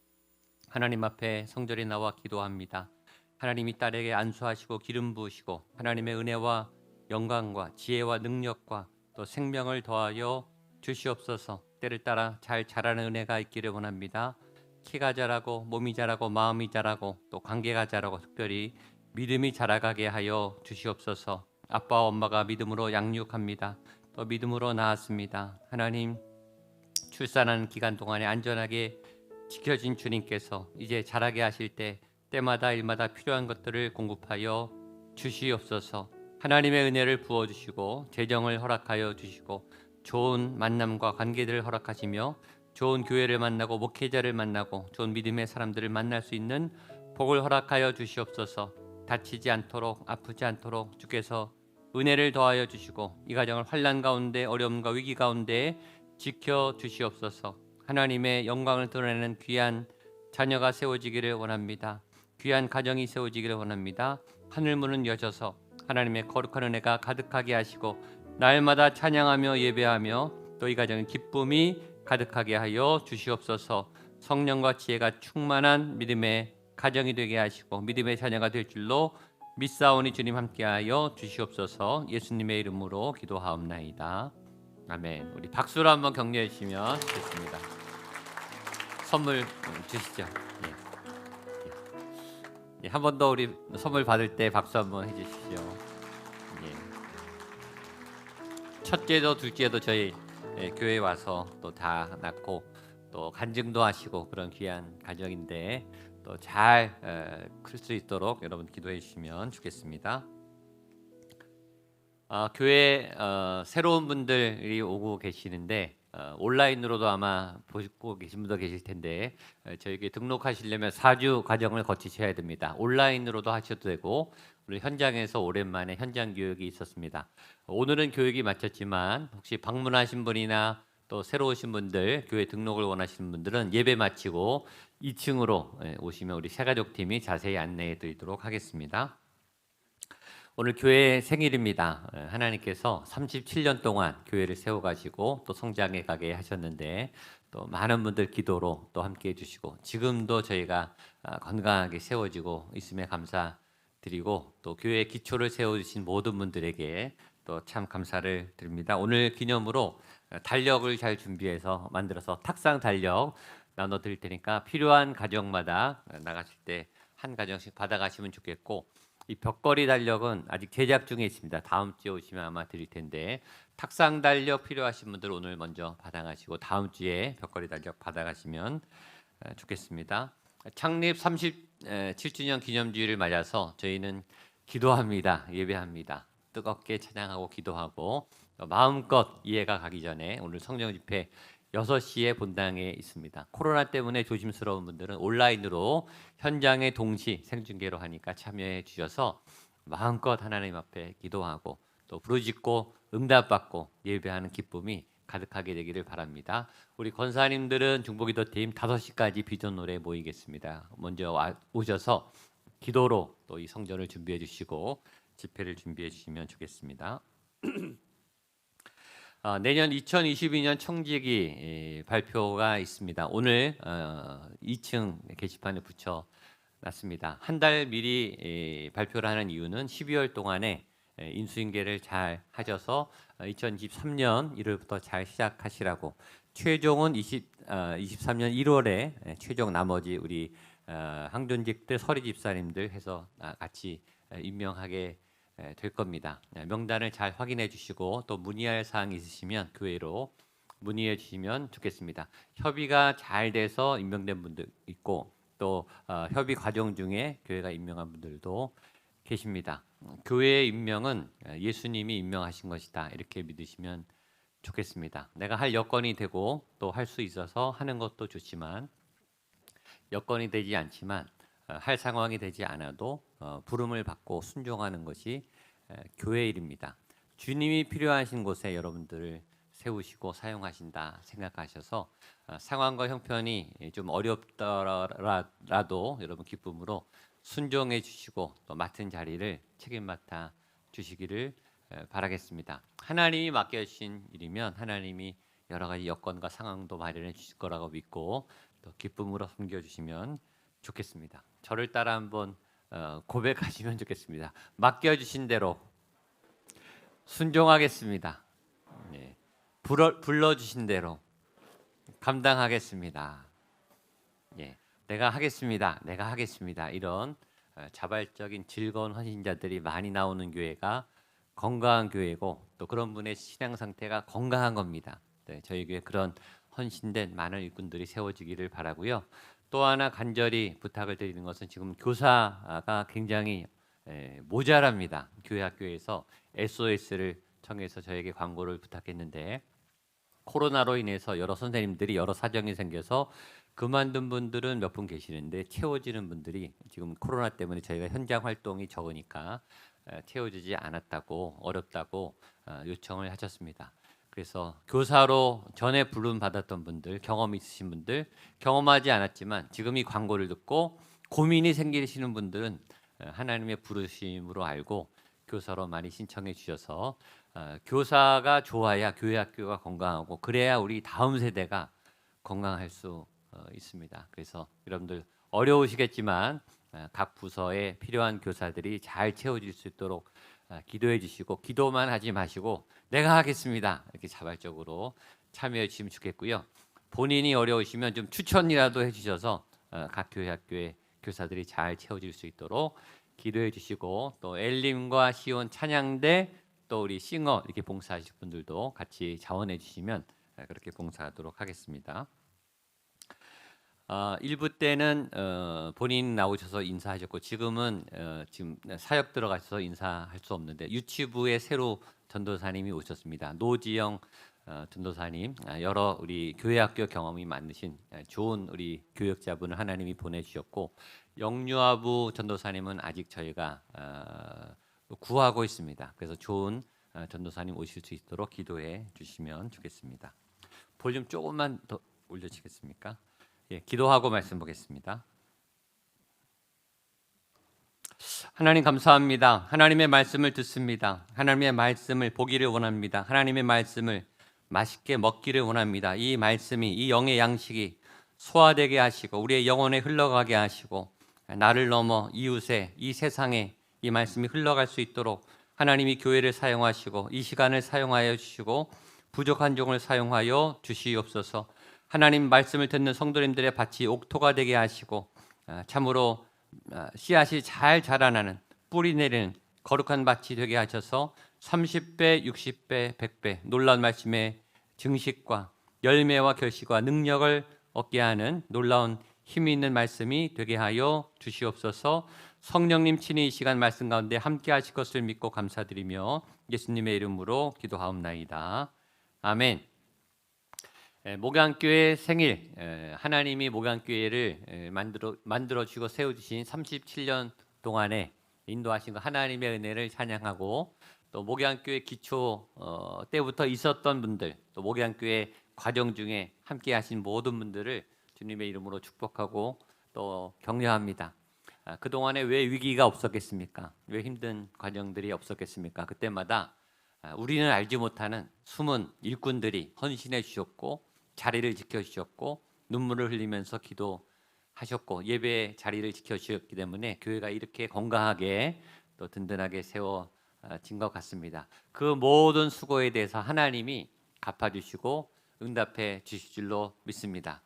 하나님 앞에 성전에 나와 기도합니다. 하나님 이 딸에게 안수하시고 기름 부으시고 하나님의 은혜와 영광과 지혜와 능력과 또 생명을 더하여 주시옵소서. 때를 따라 잘 자라는 은혜가 있기를 원합니다. 키가 자라고 몸이 자라고 마음이 자라고 또 관계가 자라고 특별히 믿음이 자라가게 하여 주시옵소서. 아빠와 엄마가 믿음으로 양육합니다. 또 믿음으로 낳았습니다. 하나님, 출산하는 기간 동안에 안전하게 지켜진 주님께서 이제 자라게 하실 때 때마다 일마다 필요한 것들을 공급하여 주시옵소서. 하나님의 은혜를 부어주시고 재정을 허락하여 주시고 좋은 만남과 관계들을 허락하시며 좋은 교회를 만나고 목회자를 만나고 좋은 믿음의 사람들을 만날 수 있는 복을 허락하여 주시옵소서. 다치지 않도록, 아프지 않도록 주께서 은혜를 더하여 주시고 이 가정을 환난 가운데, 어려움과 위기 가운데 지켜 주시옵소서. 하나님의 영광을 드러내는 귀한 자녀가 세워지기를 원합니다. 귀한 가정이 세워지기를 원합니다. 하늘 문은 여셔서 하나님의 거룩한 은혜가 가득하게 하시고 날마다 찬양하며 예배하며 또 이 가정의 기쁨이 가득하게 하여 주시옵소서. 성령과 지혜가 충만한 믿음의 가정이 되게 하시고 믿음의 자녀가 될 줄로 믿사오니 주님 함께하여 주시옵소서. 예수님의 이름으로 기도하옵나이다. 아멘. 우리 박수로 한번 격려해 주시면 좋겠습니다. 선물 주시죠. 예, 한 번 더 우리 선물 받을 때 박수 한번 해주십시오. 예. 첫째도 둘째도 저희 교회에 와서 또 다 낳고 또 간증도 하시고 그런 귀한 가정인데 또 잘 클 수 있도록 여러분 기도해 주시면 좋겠습니다. 교회 새로운 분들이 오고 계시는데 온라인으로도 아마 보고 계신 분도 계실 텐데 저에게 등록하시려면 4주 과정을 거치셔야 됩니다. 온라인으로도 하셔도 되고 우리 현장에서 오랜만에 현장 교육이 있었습니다. 오늘은 교육이 마쳤지만 혹시 방문하신 분이나 또 새로 오신 분들, 교회 등록을 원하시는 분들은 예배 마치고 2층으로 오시면 우리 새가족팀이 자세히 안내해 드리도록 하겠습니다. 오늘 교회 생일입니다. 하나님께서 37년 동안 교회를 세워가시고 또 성장해 가게 하셨는데 또 많은 분들 기도로 또 함께해 주시고 지금도 저희가 건강하게 세워지고 있음에 감사드리고 또 교회의 기초를 세워주신 모든 분들에게 또 참 감사를 드립니다. 오늘 기념으로 달력을 잘 준비해서 만들어서 탁상 달력 나눠드릴 테니까 필요한 가정마다 나가실 때 한 가정씩 받아가시면 좋겠고 이 벽걸이 달력은 아직 제작 중에 있습니다. 다음 주에 오시면 아마 드릴 텐데 탁상 달력 필요하신 분들 오늘 먼저 받아가시고 다음 주에 벽걸이 달력 받아가시면 좋겠습니다. 창립 37주년 기념주일을 맞아서 저희는 기도합니다. 예배합니다. 뜨겁게 찬양하고 기도하고 마음껏 이해가 가기 전에 오늘 성령 집회 6시에 본당에 있습니다. 코로나 때문에 조심스러운 분들은 온라인으로 현장에 동시 생중계로 하니까 참여해 주셔서 마음껏 하나님 앞에 기도하고 또 부르짖고 응답받고 예배하는 기쁨이 가득하게 되기를 바랍니다. 우리 권사님들은 중보기도팀 5시까지 비전 노래 모이겠습니다. 먼저 오셔서 기도로 또 이 성전을 준비해 주시고 집회를 준비해 주시면 좋겠습니다. 내년 2022년 청지기 발표가 있습니다. 오늘 2층 게시판에 붙여놨습니다. 한 달 미리 발표를 하는 이유는 12월 동안에 인수인계를 잘 하셔서 2023년 1월부터 잘 시작하시라고 최종은 23년 1월에 최종 나머지 우리 항존직들 서리 집사님들 해서 같이 임명하게 될 겁니다. 명단을 잘 확인해 주시고 또 문의할 사항이 있으시면 교회로 문의해 주시면 좋겠습니다. 협의가 잘 돼서 임명된 분들 있고 또 협의 과정 중에 교회가 임명한 분들도 계십니다. 교회의 임명은 예수님이 임명하신 것이다 이렇게 믿으시면 좋겠습니다. 내가 할 여건이 되고 또 할 수 있어서 하는 것도 좋지만 여건이 되지 않지만 할 상황이 되지 않아도 부름을 받고 순종하는 것이 교회의 일입니다. 주님이 필요하신 곳에 여러분들을 세우시고 사용하신다 생각하셔서 상황과 형편이 좀 어렵더라도 여러분 기쁨으로 순종해 주시고 또 맡은 자리를 책임 맡아 주시기를 바라겠습니다. 하나님이 맡겨주신 일이면 하나님이 여러 가지 여건과 상황도 마련해 주실 거라고 믿고 또 기쁨으로 섬겨주시면 좋겠습니다. 저를 따라 한번 고백하시면 좋겠습니다. 맡겨주신 대로 순종하겠습니다. 네. 불러주신 대로 감당하겠습니다. 예, 내가 하겠습니다. 내가 하겠습니다. 이런 자발적인 즐거운 헌신자들이 많이 나오는 교회가 건강한 교회고 또 그런 분의 신앙 상태가 건강한 겁니다. 네, 저희 교회 그런 헌신된 많은 일꾼들이 세워지기를 바라고요. 또 하나 간절히 부탁을 드리는 것은 지금 교사가 굉장히 모자랍니다. 교회 학교에서 SOS를 청해서 저에게 광고를 부탁했는데 코로나로 인해서 여러 선생님들이 여러 사정이 생겨서 그만둔 분들은 몇 분 계시는데 채워지는 분들이 지금 코로나 때문에 저희가 현장 활동이 적으니까 채워지지 않았다고 어렵다고 요청을 하셨습니다. 그래서 교사로 전에 부름 받았던 분들, 경험 있으신 분들, 경험하지 않았지만 지금 이 광고를 듣고 고민이 생기시는 분들은 하나님의 부르심으로 알고 교사로 많이 신청해 주셔서 교사가 좋아야 교회 학교가 건강하고 그래야 우리 다음 세대가 건강할 수 있습니다. 그래서 여러분들 어려우시겠지만 각 부서에 필요한 교사들이 잘 채워질 수 있도록 기도해 주시고 기도만 하지 마시고 내가 하겠습니다. 이렇게 자발적으로 참여해 주시면 좋겠고요. 본인이 어려우시면 좀 추천이라도 해주셔서 각 교회 학교의 교사들이 잘 채워질 수 있도록 기도해 주시고 또 엘림과 시온 찬양대 또 우리 싱어 이렇게 봉사하실 분들도 같이 자원해 주시면 그렇게 봉사하도록 하겠습니다. 1부 때는 본인 나오셔서 인사하셨고 지금은 지금 사역 들어가셔서 인사할 수 없는데 유치부에 새로 전도사님이 오셨습니다. 노지영 전도사님 여러 우리 교회학교 경험이 많으신 좋은 우리 교역자분을 하나님이 보내주셨고 영유아부 전도사님은 아직 저희가 구하고 있습니다. 그래서 좋은 전도사님 오실 수 있도록 기도해 주시면 좋겠습니다. 볼륨 조금만 더 올려주시겠습니까? 예, 기도하고 말씀 보겠습니다. 하나님 감사합니다. 하나님의 말씀을 듣습니다. 하나님의 말씀을 보기를 원합니다. 하나님의 말씀을 맛있게 먹기를 원합니다. 이 말씀이 이 영의 양식이 소화되게 하시고 우리의 영혼에 흘러가게 하시고 나를 넘어 이웃에 이 세상에 이 말씀이 흘러갈 수 있도록 하나님이 교회를 사용하시고 이 시간을 사용하여 주시고 부족한 종을 사용하여 주시옵소서. 하나님 말씀을 듣는 성도님들의 밭이 옥토가 되게 하시고 참으로 씨앗이 잘 자라나는 뿌리 내리는 거룩한 밭이 되게 하셔서 30배, 60배, 100배 놀라운 말씀의 증식과 열매와 결실과 능력을 얻게 하는 놀라운 힘이 있는 말씀이 되게 하여 주시옵소서. 성령님 친히 이 시간 말씀 가운데 함께 하실 것을 믿고 감사드리며 예수님의 이름으로 기도하옵나이다. 아멘. 목양교회 생일, 하나님이 목양교회를 만들어 주시고 세워 주신 37년 동안에 인도하신 하나님의 은혜를 찬양하고 또 목양교회 기초 때부터 있었던 분들, 또 목양교회 과정 중에 함께 하신 모든 분들을 주님의 이름으로 축복하고 또 격려합니다. 그동안에 왜 위기가 없었겠습니까? 왜 힘든 과정들이 없었겠습니까? 그때마다 우리는 알지 못하는 숨은 일꾼들이 헌신해 주셨고 자리를 지켜주셨고 눈물을 흘리면서 기도하셨고 예배의 자리를 지켜주셨기 때문에 교회가 이렇게 건강하게 또 든든하게 세워진 것 같습니다. 그 모든 수고에 대해서 하나님이 갚아주시고 응답해 주실 줄로 믿습니다.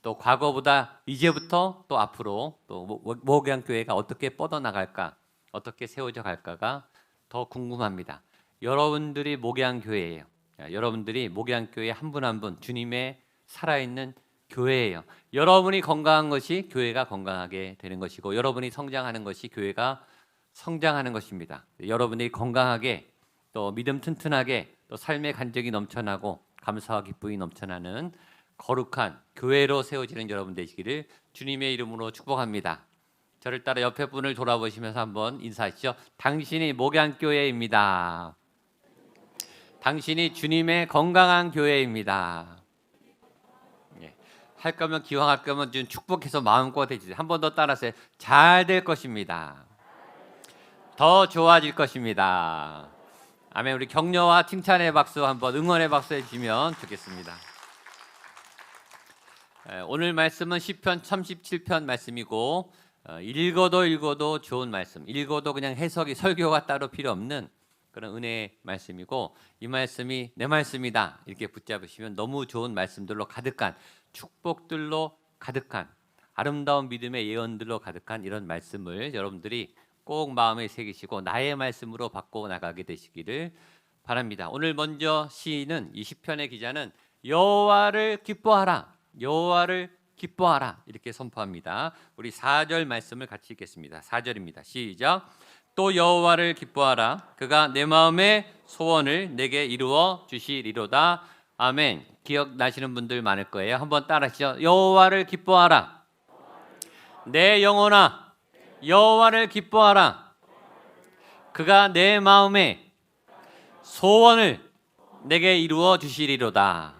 또 과거보다 이제부터 또 앞으로 또 목양교회가 어떻게 뻗어나갈까 어떻게 세워져 갈까가 더 궁금합니다. 여러분들이 목양교회예요. 여러분들이 목양교회 한 분 한 분 주님의 살아있는 교회예요. 여러분이 건강한 것이 교회가 건강하게 되는 것이고 여러분이 성장하는 것이 교회가 성장하는 것입니다. 여러분이 건강하게 또 믿음 튼튼하게 또 삶의 간증이 넘쳐나고 감사와 기쁨이 넘쳐나는 거룩한 교회로 세워지는 여러분 되시기를 주님의 이름으로 축복합니다. 저를 따라 옆에 분을 돌아보시면서 한번 인사하시죠. 당신이 목양교회입니다. 당신이 주님의 건강한 교회입니다. 예. 할 거면 기왕할 거면 좀 축복해서 마음껏 해주세요. 한 번 더 따라하세요. 잘 될 것입니다. 더 좋아질 것입니다. 아멘. 우리 격려와 칭찬의 박수 한번 응원의 박수 해주시면 좋겠습니다. 오늘 말씀은 시편 37편 말씀이고 읽어도 좋은 말씀, 읽어도 그냥 해석이 설교가 따로 필요 없는 그런 은혜의 말씀이고 이 말씀이 내 말씀이다 이렇게 붙잡으시면 너무 좋은 말씀들로 가득한 축복들로 가득한 아름다운 믿음의 예언들로 가득한 이런 말씀을 여러분들이 꼭 마음에 새기시고 나의 말씀으로 바꿔 나가게 되시기를 바랍니다. 오늘 먼저 시인은 이 시편의 기자는 여호와를 기뻐하라, 여호와를 기뻐하라 이렇게 선포합니다. 우리 4절 말씀을 같이 읽겠습니다. 4절입니다. 시작. 또 여호와를 기뻐하라, 그가 내 마음의 소원을 내게 이루어 주시리로다. 아멘. 기억나시는 분들 많을 거예요. 한번 따라하시죠. 여호와를 기뻐하라, 내 영혼아 여호와를 기뻐하라, 그가 내 마음의 소원을 내게 이루어 주시리로다.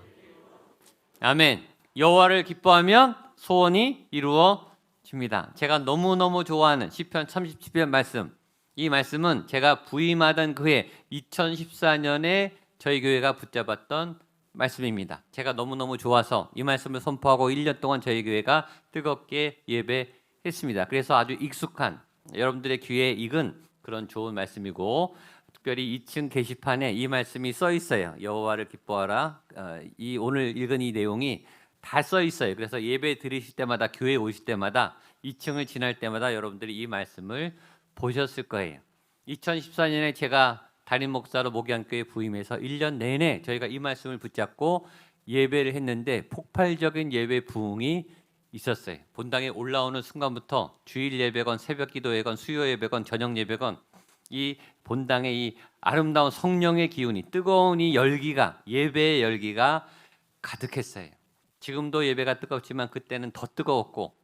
아멘. 여호와를 기뻐하면 소원이 이루어집니다. 제가 너무너무 좋아하는 시편 37편 말씀, 이 말씀은 제가 부임하던 그해 2014년에 저희 교회가 붙잡았던 말씀입니다. 제가 너무너무 좋아서 이 말씀을 선포하고 1년 동안 저희 교회가 뜨겁게 예배했습니다. 그래서 아주 익숙한 여러분들의 귀에 익은 그런 좋은 말씀이고 특별히 2층 게시판에 이 말씀이 써 있어요. 여호와를 기뻐하라. 이 오늘 읽은 이 내용이 다 써 있어요. 그래서 예배 드리실 때마다 교회 오실 때마다 2층을 지날 때마다 여러분들이 이 말씀을 보셨을 거예요. 2014년에 제가 담임 목사로 목양교회 부임해서 1년 내내 저희가 이 말씀을 붙잡고 예배를 했는데 폭발적인 예배 부흥이 있었어요. 본당에 올라오는 순간부터 주일 예배건 새벽 기도회건 수요 예배건 저녁 예배건 이 본당의 이 아름다운 성령의 기운이 뜨거운 이 열기가 예배의 열기가 가득했어요. 지금도 예배가 뜨겁지만 그때는 더 뜨거웠고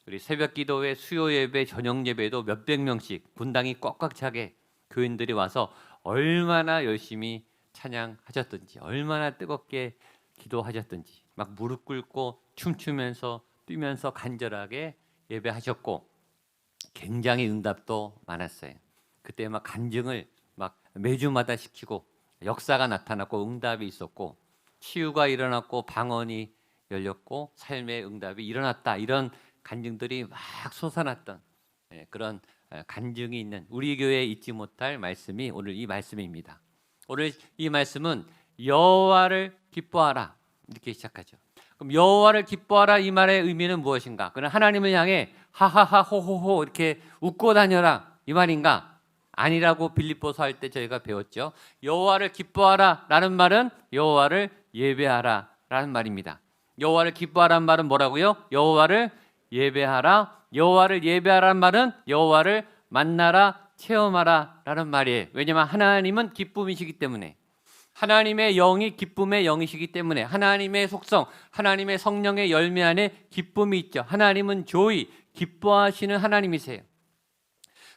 우리 새벽 기도회, 수요 예배, 저녁 예배도 몇백 명씩 분당이 꽉꽉 차게 교인들이 와서 얼마나 열심히 찬양하셨던지 얼마나 뜨겁게 기도하셨던지 막 무릎 꿇고 춤추면서 뛰면서 간절하게 예배하셨고 굉장히 응답도 많았어요. 그때 막 간증을 막 매주마다 시키고 역사가 나타났고 응답이 있었고 치유가 일어났고 방언이 열렸고 삶의 응답이 일어났다 이런 간증들이 막 솟아났던 그런 간증이 있는 우리 교회에 잊지 못할 말씀이 오늘 이 말씀입니다. 오늘 이 말씀은 여호와를 기뻐하라 이렇게 시작하죠. 그럼 여호와를 기뻐하라 이 말의 의미는 무엇인가? 그는 하나님을 향해 하하하 호호호 이렇게 웃고 다녀라 이 말인가? 아니라고 빌립보서 할 때 저희가 배웠죠. 여호와를 기뻐하라 라는 말은 여호와를 예배하라 라는 말입니다. 여호와를 기뻐하라는 말은 뭐라고요? 여호와를 예배하라. 여호와를 예배하라는 말은 여호와를 만나라, 체험하라 라는 말이에요. 왜냐하면 하나님은 기쁨이시기 때문에 하나님의 영이 기쁨의 영이시기 때문에 하나님의 속성, 하나님의 성령의 열매 안에 기쁨이 있죠. 하나님은 조이, 기뻐하시는 하나님이세요.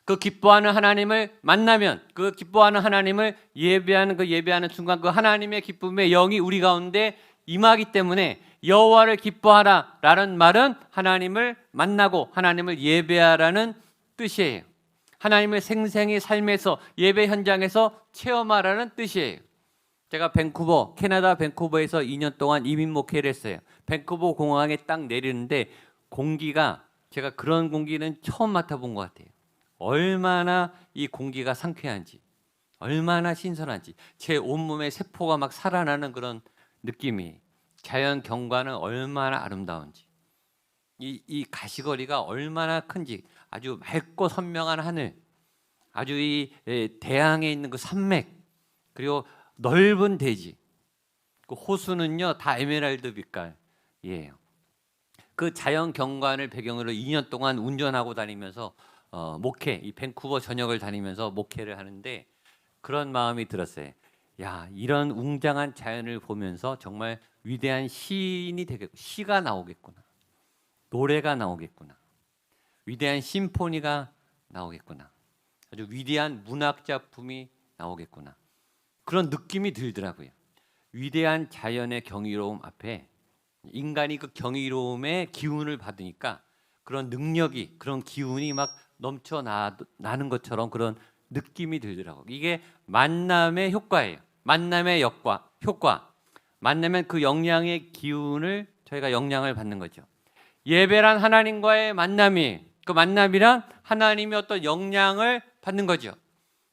그 기뻐하는 하나님을 만나면 그 기뻐하는 하나님을 예배하는 그 예배하는 순간 그 하나님의 기쁨의 영이 우리 가운데 임하기 때문에 여호와를 기뻐하라 라는 말은 하나님을 만나고 하나님을 예배하라는 뜻이에요. 하나님을 생생히 삶에서 예배 현장에서 체험하라는 뜻이에요. 제가 밴쿠버, 캐나다 밴쿠버에서 2년 동안 이민 목회를 했어요. 밴쿠버 공항에 딱 내리는데 공기가 제가 그런 공기는 처음 맡아본 것 같아요. 얼마나 이 공기가 상쾌한지 얼마나 신선한지 제 온몸에 세포가 막 살아나는 그런 느낌이 자연 경관은 얼마나 아름다운지 이 가시거리가 얼마나 큰지 아주 맑고 선명한 하늘 아주 이 대양에 있는 그 산맥 그리고 넓은 대지 그 호수는요 다 에메랄드 빛깔이에요. 그 자연 경관을 배경으로 2년 동안 운전하고 다니면서 목회, 이 밴쿠버 전역을 다니면서 목회를 하는데 그런 마음이 들었어요. 야, 이런 웅장한 자연을 보면서 정말 위대한 시인이 되겠고, 시가 나오겠구나, 노래가 나오겠구나, 위대한 심포니가 나오겠구나, 아주 위대한 문학 작품이 나오겠구나, 그런 느낌이 들더라고요. 위대한 자연의 경이로움 앞에 인간이 그 경이로움의 기운을 받으니까 그런 능력이, 그런 기운이 막 넘쳐나는 것처럼 그런 느낌이 들더라고요. 이게 만남의 효과예요. 만남의 효과. 만나면 그 영향의 기운을 저희가 영향을 받는 거죠. 예배란 하나님과의 만남이, 그 만남이란 하나님의 어떤 영향을 받는 거죠.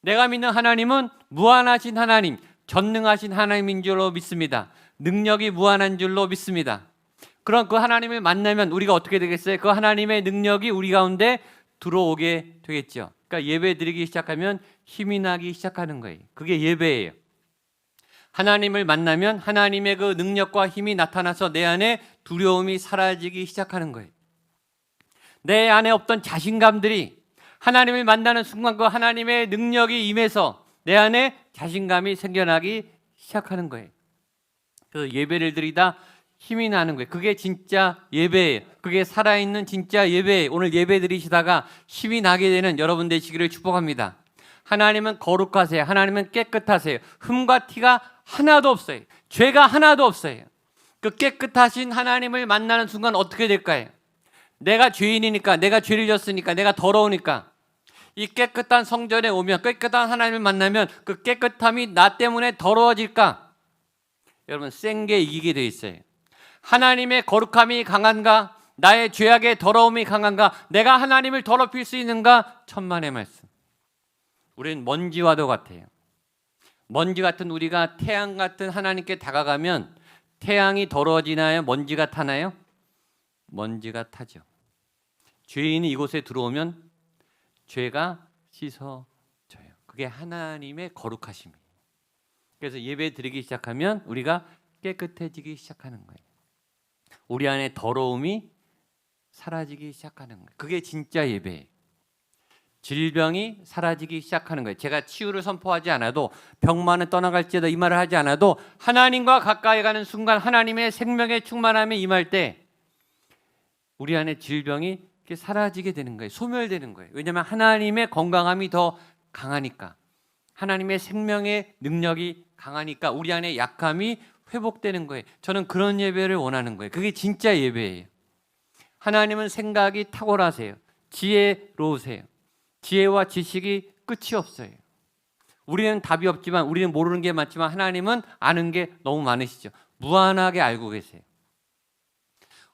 내가 믿는 하나님은 무한하신 하나님, 전능하신 하나님인 줄로 믿습니다. 능력이 무한한 줄로 믿습니다. 그럼 그 하나님을 만나면 우리가 어떻게 되겠어요? 그 하나님의 능력이 우리 가운데 들어오게 되겠죠. 그러니까 예배 드리기 시작하면 힘이 나기 시작하는 거예요. 그게 예배예요. 하나님을 만나면 하나님의 그 능력과 힘이 나타나서 내 안에 두려움이 사라지기 시작하는 거예요. 내 안에 없던 자신감들이 하나님을 만나는 순간 그 하나님의 능력이 임해서 내 안에 자신감이 생겨나기 시작하는 거예요. 그 예배를 드리다 힘이 나는 거예요. 그게 진짜 예배예요. 그게 살아있는 진짜 예배예요. 오늘 예배 드리시다가 힘이 나게 되는 여러분 되시기를 축복합니다. 하나님은 거룩하세요. 하나님은 깨끗하세요. 흠과 티가 하나도 없어요. 죄가 하나도 없어요. 그 깨끗하신 하나님을 만나는 순간 어떻게 될까요? 내가 죄인이니까, 내가 죄를 졌으니까, 내가 더러우니까 이 깨끗한 성전에 오면, 깨끗한 하나님을 만나면 그 깨끗함이 나 때문에 더러워질까? 여러분, 센 게 이기게 돼 있어요. 하나님의 거룩함이 강한가? 나의 죄악의 더러움이 강한가? 내가 하나님을 더럽힐 수 있는가? 천만의 말씀. 우리는 먼지와도 같아요. 먼지 같은 우리가 태양 같은 하나님께 다가가면 태양이 더러워지나요? 먼지가 타나요? 먼지가 타죠. 죄인이 이곳에 들어오면 죄가 씻어져요. 그게 하나님의 거룩하심이에요. 그래서 예배 드리기 시작하면 우리가 깨끗해지기 시작하는 거예요. 우리 안에 더러움이 사라지기 시작하는 거예요. 그게 진짜 예배예요. 질병이 사라지기 시작하는 거예요. 제가 치유를 선포하지 않아도, 병만은 떠나갈지어다 이 말을 하지 않아도 하나님과 가까이 가는 순간 하나님의 생명의 충만함이 임할 때 우리 안에 질병이 이렇게 사라지게 되는 거예요. 소멸되는 거예요. 왜냐하면 하나님의 건강함이 더 강하니까, 하나님의 생명의 능력이 강하니까 우리 안에 약함이 회복되는 거예요. 저는 그런 예배를 원하는 거예요. 그게 진짜 예배예요. 하나님은 생각이 탁월하세요. 지혜로우세요. 지혜와 지식이 끝이 없어요. 우리는 답이 없지만, 우리는 모르는 게 많지만 하나님은 아는 게 너무 많으시죠. 무한하게 알고 계세요.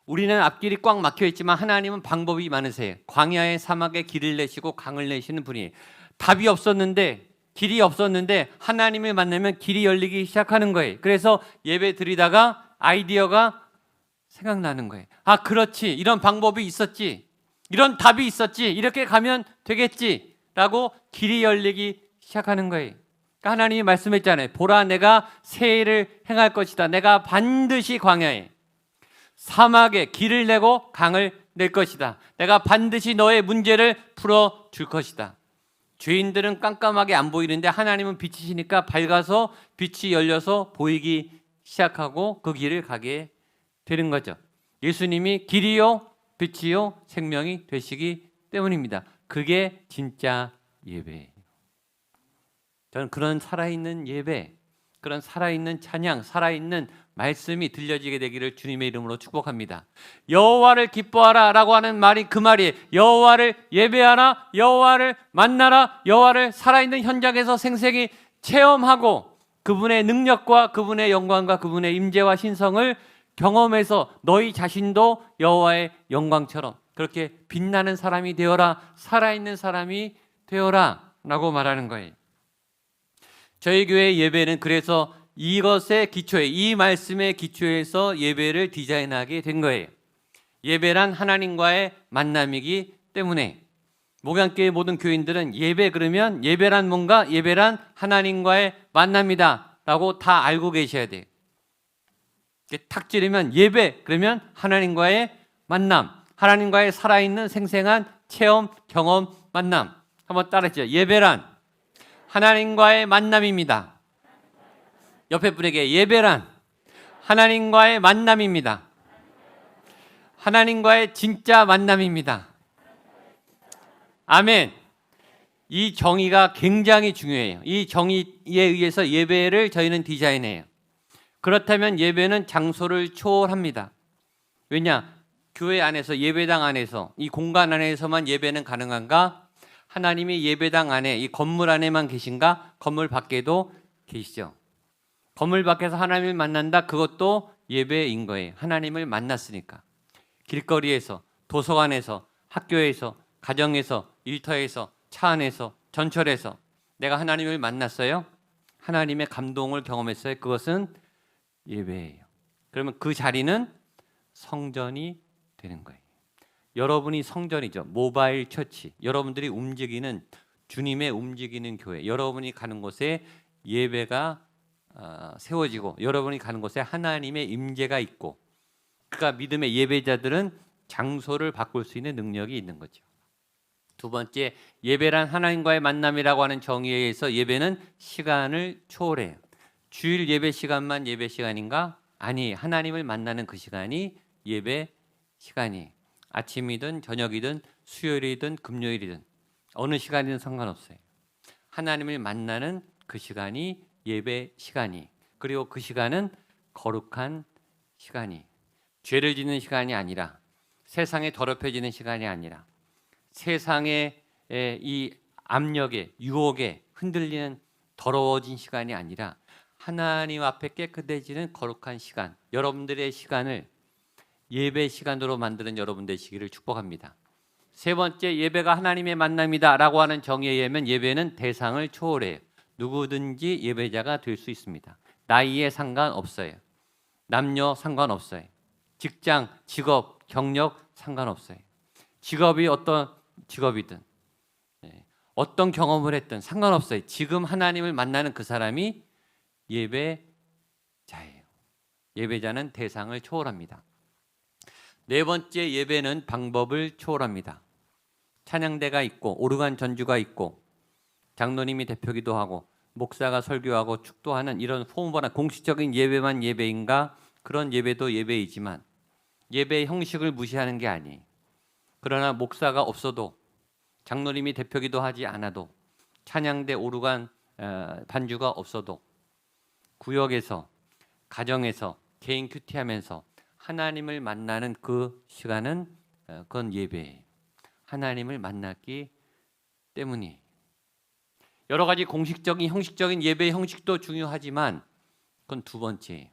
우리는 앞길이 꽉 막혀 있지만 하나님은 방법이 많으세요. 광야의 사막에 길을 내시고 강을 내시는 분이에요. 답이 없었는데, 길이 없었는데 하나님을 만나면 길이 열리기 시작하는 거예요. 그래서 예배 드리다가 아이디어가 생각나는 거예요. 아, 그렇지, 이런 방법이 있었지, 이런 답이 있었지, 이렇게 가면 되겠지 라고 길이 열리기 시작하는 거예요. 그러니까 하나님이 말씀했잖아요. 보라, 내가 새 일을 행할 것이다. 내가 반드시 광야에, 사막에 길을 내고 강을 낼 것이다. 내가 반드시 너의 문제를 풀어줄 것이다. 죄인들은 깜깜하게 안 보이는데 하나님은 빛이시니까 밝아서 빛이 열려서 보이기 시작하고 그 길을 가게 되는 거죠. 예수님이 길이요 빛이요 생명이 되시기 때문입니다. 그게 진짜 예배예요. 저는 그런 살아있는 예배, 그런 살아있는 찬양, 살아있는 말씀이 들려지게 되기를 주님의 이름으로 축복합니다. 여호와를 기뻐하라 라고 하는 말이 그 말이에요. 여호와를 예배하라, 여호와를 만나라, 여호와를 살아있는 현장에서 생생히 체험하고 그분의 능력과 그분의 영광과 그분의 임재와 신성을 경험해서 너희 자신도 여호와의 영광처럼 그렇게 빛나는 사람이 되어라, 살아있는 사람이 되어라 라고 말하는 거예요. 저희 교회 예배는 그래서 이것의 기초에, 이 말씀의 기초에서 예배를 디자인하게 된 거예요. 예배란 하나님과의 만남이기 때문에 목양교회 모든 교인들은 예배 그러면 예배란 뭔가? 예배란 하나님과의 만남이다 라고 다 알고 계셔야 돼요. 이렇게 탁 찌르면 예배, 그러면 하나님과의 만남, 하나님과의 살아있는 생생한 체험, 경험, 만남. 한번 따라하시죠. 예배란 하나님과의 만남입니다. 옆에 분에게 예배란 하나님과의 만남입니다. 하나님과의 진짜 만남입니다. 아멘. 이 정의가 굉장히 중요해요. 이 정의에 의해서 예배를 저희는 디자인해요. 그렇다면 예배는 장소를 초월합니다. 왜냐? 교회 안에서, 예배당 안에서, 이 공간 안에서만 예배는 가능한가? 하나님이 예배당 안에, 이 건물 안에만 계신가? 건물 밖에도 계시죠. 건물 밖에서 하나님을 만난다? 그것도 예배인 거예요. 하나님을 만났으니까. 길거리에서, 도서관에서, 학교에서, 가정에서, 일터에서, 차 안에서, 전철에서 내가 하나님을 만났어요. 하나님의 감동을 경험했어요. 그것은 예배예요. 그러면 그 자리는 성전이 되는 거예요. 여러분이 성전이죠. 모바일 처치. 여러분들이 움직이는, 주님의 움직이는 교회. 여러분이 가는 곳에 예배가 세워지고 여러분이 가는 곳에 하나님의 임재가 있고, 그러니까 믿음의 예배자들은 장소를 바꿀 수 있는 능력이 있는 거죠. 두 번째, 예배란 하나님과의 만남이라고 하는 정의에 의해서 예배는 시간을 초월해요. 주일 예배 시간만 예배 시간인가? 아니, 하나님을 만나는 그 시간이 예배 시간이. 아침이든 저녁이든 수요일이든 금요일이든 어느 시간이든 상관없어요. 하나님을 만나는 그 시간이 예배 시간이. 그리고 그 시간은 거룩한 시간이. 죄를 짓는 시간이 아니라, 세상에 더럽혀지는 시간이 아니라, 세상의 이 압력에, 유혹에 흔들리는 더러워진 시간이 아니라 하나님 앞에 깨끗해지는 거룩한 시간, 여러분들의 시간을 예배 시간으로 만드는 여러분 되시기를 축복합니다. 세 번째, 예배가 하나님의 만남이다 라고 하는 정의에 의하면 예배는 대상을 초월해요. 누구든지 예배자가 될 수 있습니다. 나이에 상관없어요. 남녀 상관없어요. 직장, 직업, 경력 상관없어요. 직업이 어떤 직업이든 어떤 경험을 했든 상관없어요. 지금 하나님을 만나는 그 사람이 예배자예요. 예배자는 대상을 초월합니다. 네 번째, 예배는 방법을 초월합니다. 찬양대가 있고 오르간 전주가 있고 장로님이 대표기도 하고 목사가 설교하고 축도하는 이런 포멀한 공식적인 예배만 예배인가? 그런 예배도 예배이지만 예배의 형식을 무시하는 게 아니에요. 그러나 목사가 없어도, 장로님이 대표기도 하지 않아도, 찬양대 오르간 반주가 없어도 구역에서, 가정에서, 개인 큐티하면서 하나님을 만나는 그 시간은 그건 예배예요. 하나님을 만났기 때문이에요. 여러 가지 공식적인, 형식적인 예배의 형식도 중요하지만 그건 두 번째예요.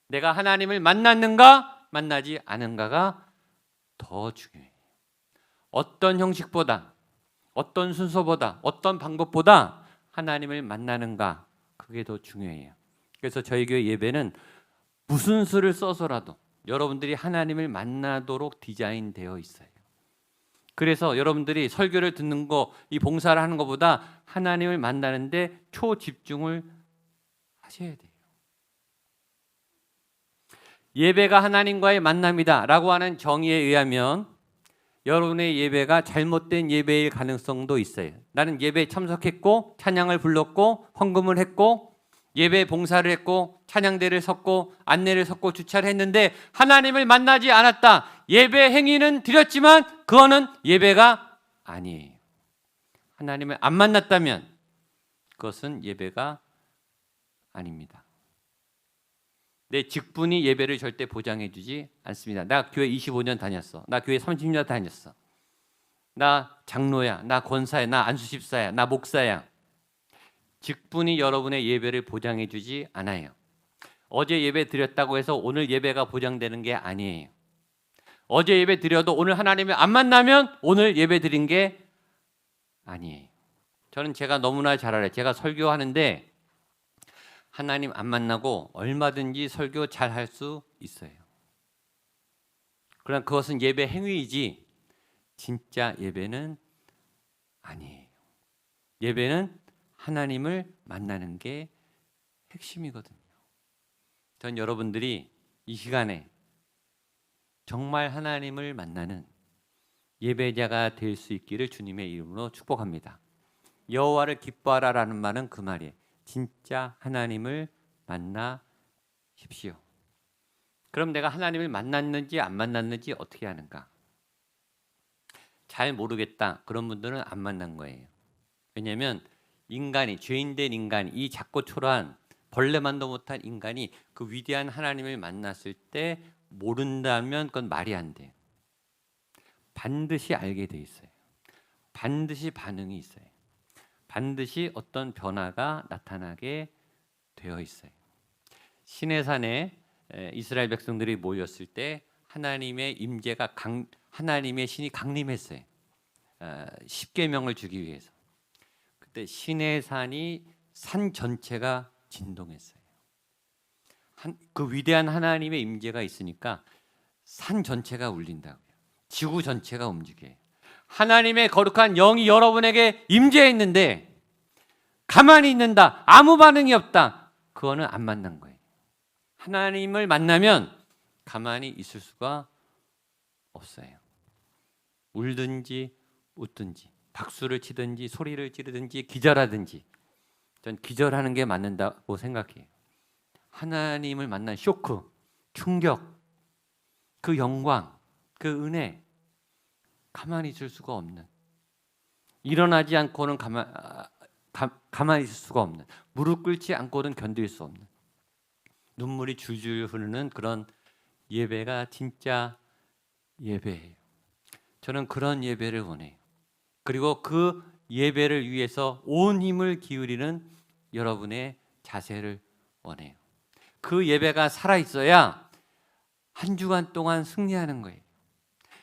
내가 하나님을 만났는가, 만나지 않은가가 더 중요해요. 어떤 형식보다, 어떤 순서보다, 어떤 방법보다 하나님을 만나는가, 그게 더 중요해요. 그래서 저희 교회 예배는 무슨 수를 써서라도 여러분들이 하나님을 만나도록 디자인되어 있어요. 그래서 여러분들이 설교를 듣는 거, 이 봉사를 하는 것보다 하나님을 만나는데 초집중을 하셔야 돼요. 예배가 하나님과의 만남이다 라고 하는 정의에 의하면 여러분의 예배가 잘못된 예배일 가능성도 있어요. 나는 예배에 참석했고 찬양을 불렀고 헌금을 했고 예배 봉사를 했고 찬양대를 섰고 안내를 섰고 주차를 했는데 하나님을 만나지 않았다. 예배 행위는 드렸지만 그거는 예배가 아니에요. 하나님을 안 만났다면 그것은 예배가 아닙니다. 내 직분이 예배를 절대 보장해 주지 않습니다. 나 교회 25년 다녔어. 나 교회 30년 다녔어. 나 장로야. 나 권사야. 나 안수집사야. 나 목사야. 직분이 여러분의 예배를 보장해 주지 않아요. 어제 예배 드렸다고 해서 오늘 예배가 보장되는 게 아니에요. 어제 예배 드려도 오늘 하나님을 안 만나면 오늘 예배 드린 게 아니에요. 저는 제가 너무나 잘 알아요. 제가 설교하는데 하나님 안 만나고 얼마든지 설교 잘 할 수 있어요. 그러나 그것은 예배 행위이지 진짜 예배는 아니에요. 예배는 하나님을 만나는 게 핵심이거든요. 전 여러분들이 이 시간에 정말 하나님을 만나는 예배자가 될 수 있기를 주님의 이름으로 축복합니다. 여호와를 기뻐하라라는 말은 그 말이에요. 진짜 하나님을 만나십시오. 그럼 내가 하나님을 만났는지 안 만났는지 어떻게 하는가? 잘 모르겠다. 그런 분들은 안 만난 거예요. 왜냐하면 인간이, 죄인된 인간이, 이 작고 초라한 벌레만도 못한 인간이 그 위대한 하나님을 만났을 때 모른다면 그건 말이 안 돼요. 반드시 알게 돼 있어요. 반드시 반응이 있어요. 반드시 어떤 변화가 나타나게 되어 있어요. 시내산에 이스라엘 백성들이 모였을 때 하나님의 임재가 하나님의 신이 강림했어요. 10계명을 주기 위해서. 그때 시내산이 산 전체가 진동했어요. 그 위대한 하나님의 임재가 있으니까 산 전체가 울린다고요. 지구 전체가 움직여요. 하나님의 거룩한 영이 여러분에게 임재했는데 가만히 있는다, 아무 반응이 없다, 그거는 안 만난 거예요. 하나님을 만나면 가만히 있을 수가 없어요. 울든지 웃든지 박수를 치든지 소리를 지르든지 기절하든지, 전 기절하는 게 맞는다고 생각해요. 하나님을 만난 쇼크, 충격, 그 영광, 그 은혜, 가만히 있을 수가 없는, 일어나지 않고는 가만히 있을 수가 없는, 무릎 꿇지 않고는 견딜 수 없는, 눈물이 줄줄 흐르는 그런 예배가 진짜 예배예요. 저는 그런 예배를 원해요. 그리고 그 예배를 위해서 온 힘을 기울이는 여러분의 자세를 원해요. 그 예배가 살아있어야 한 주간 동안 승리하는 거예요.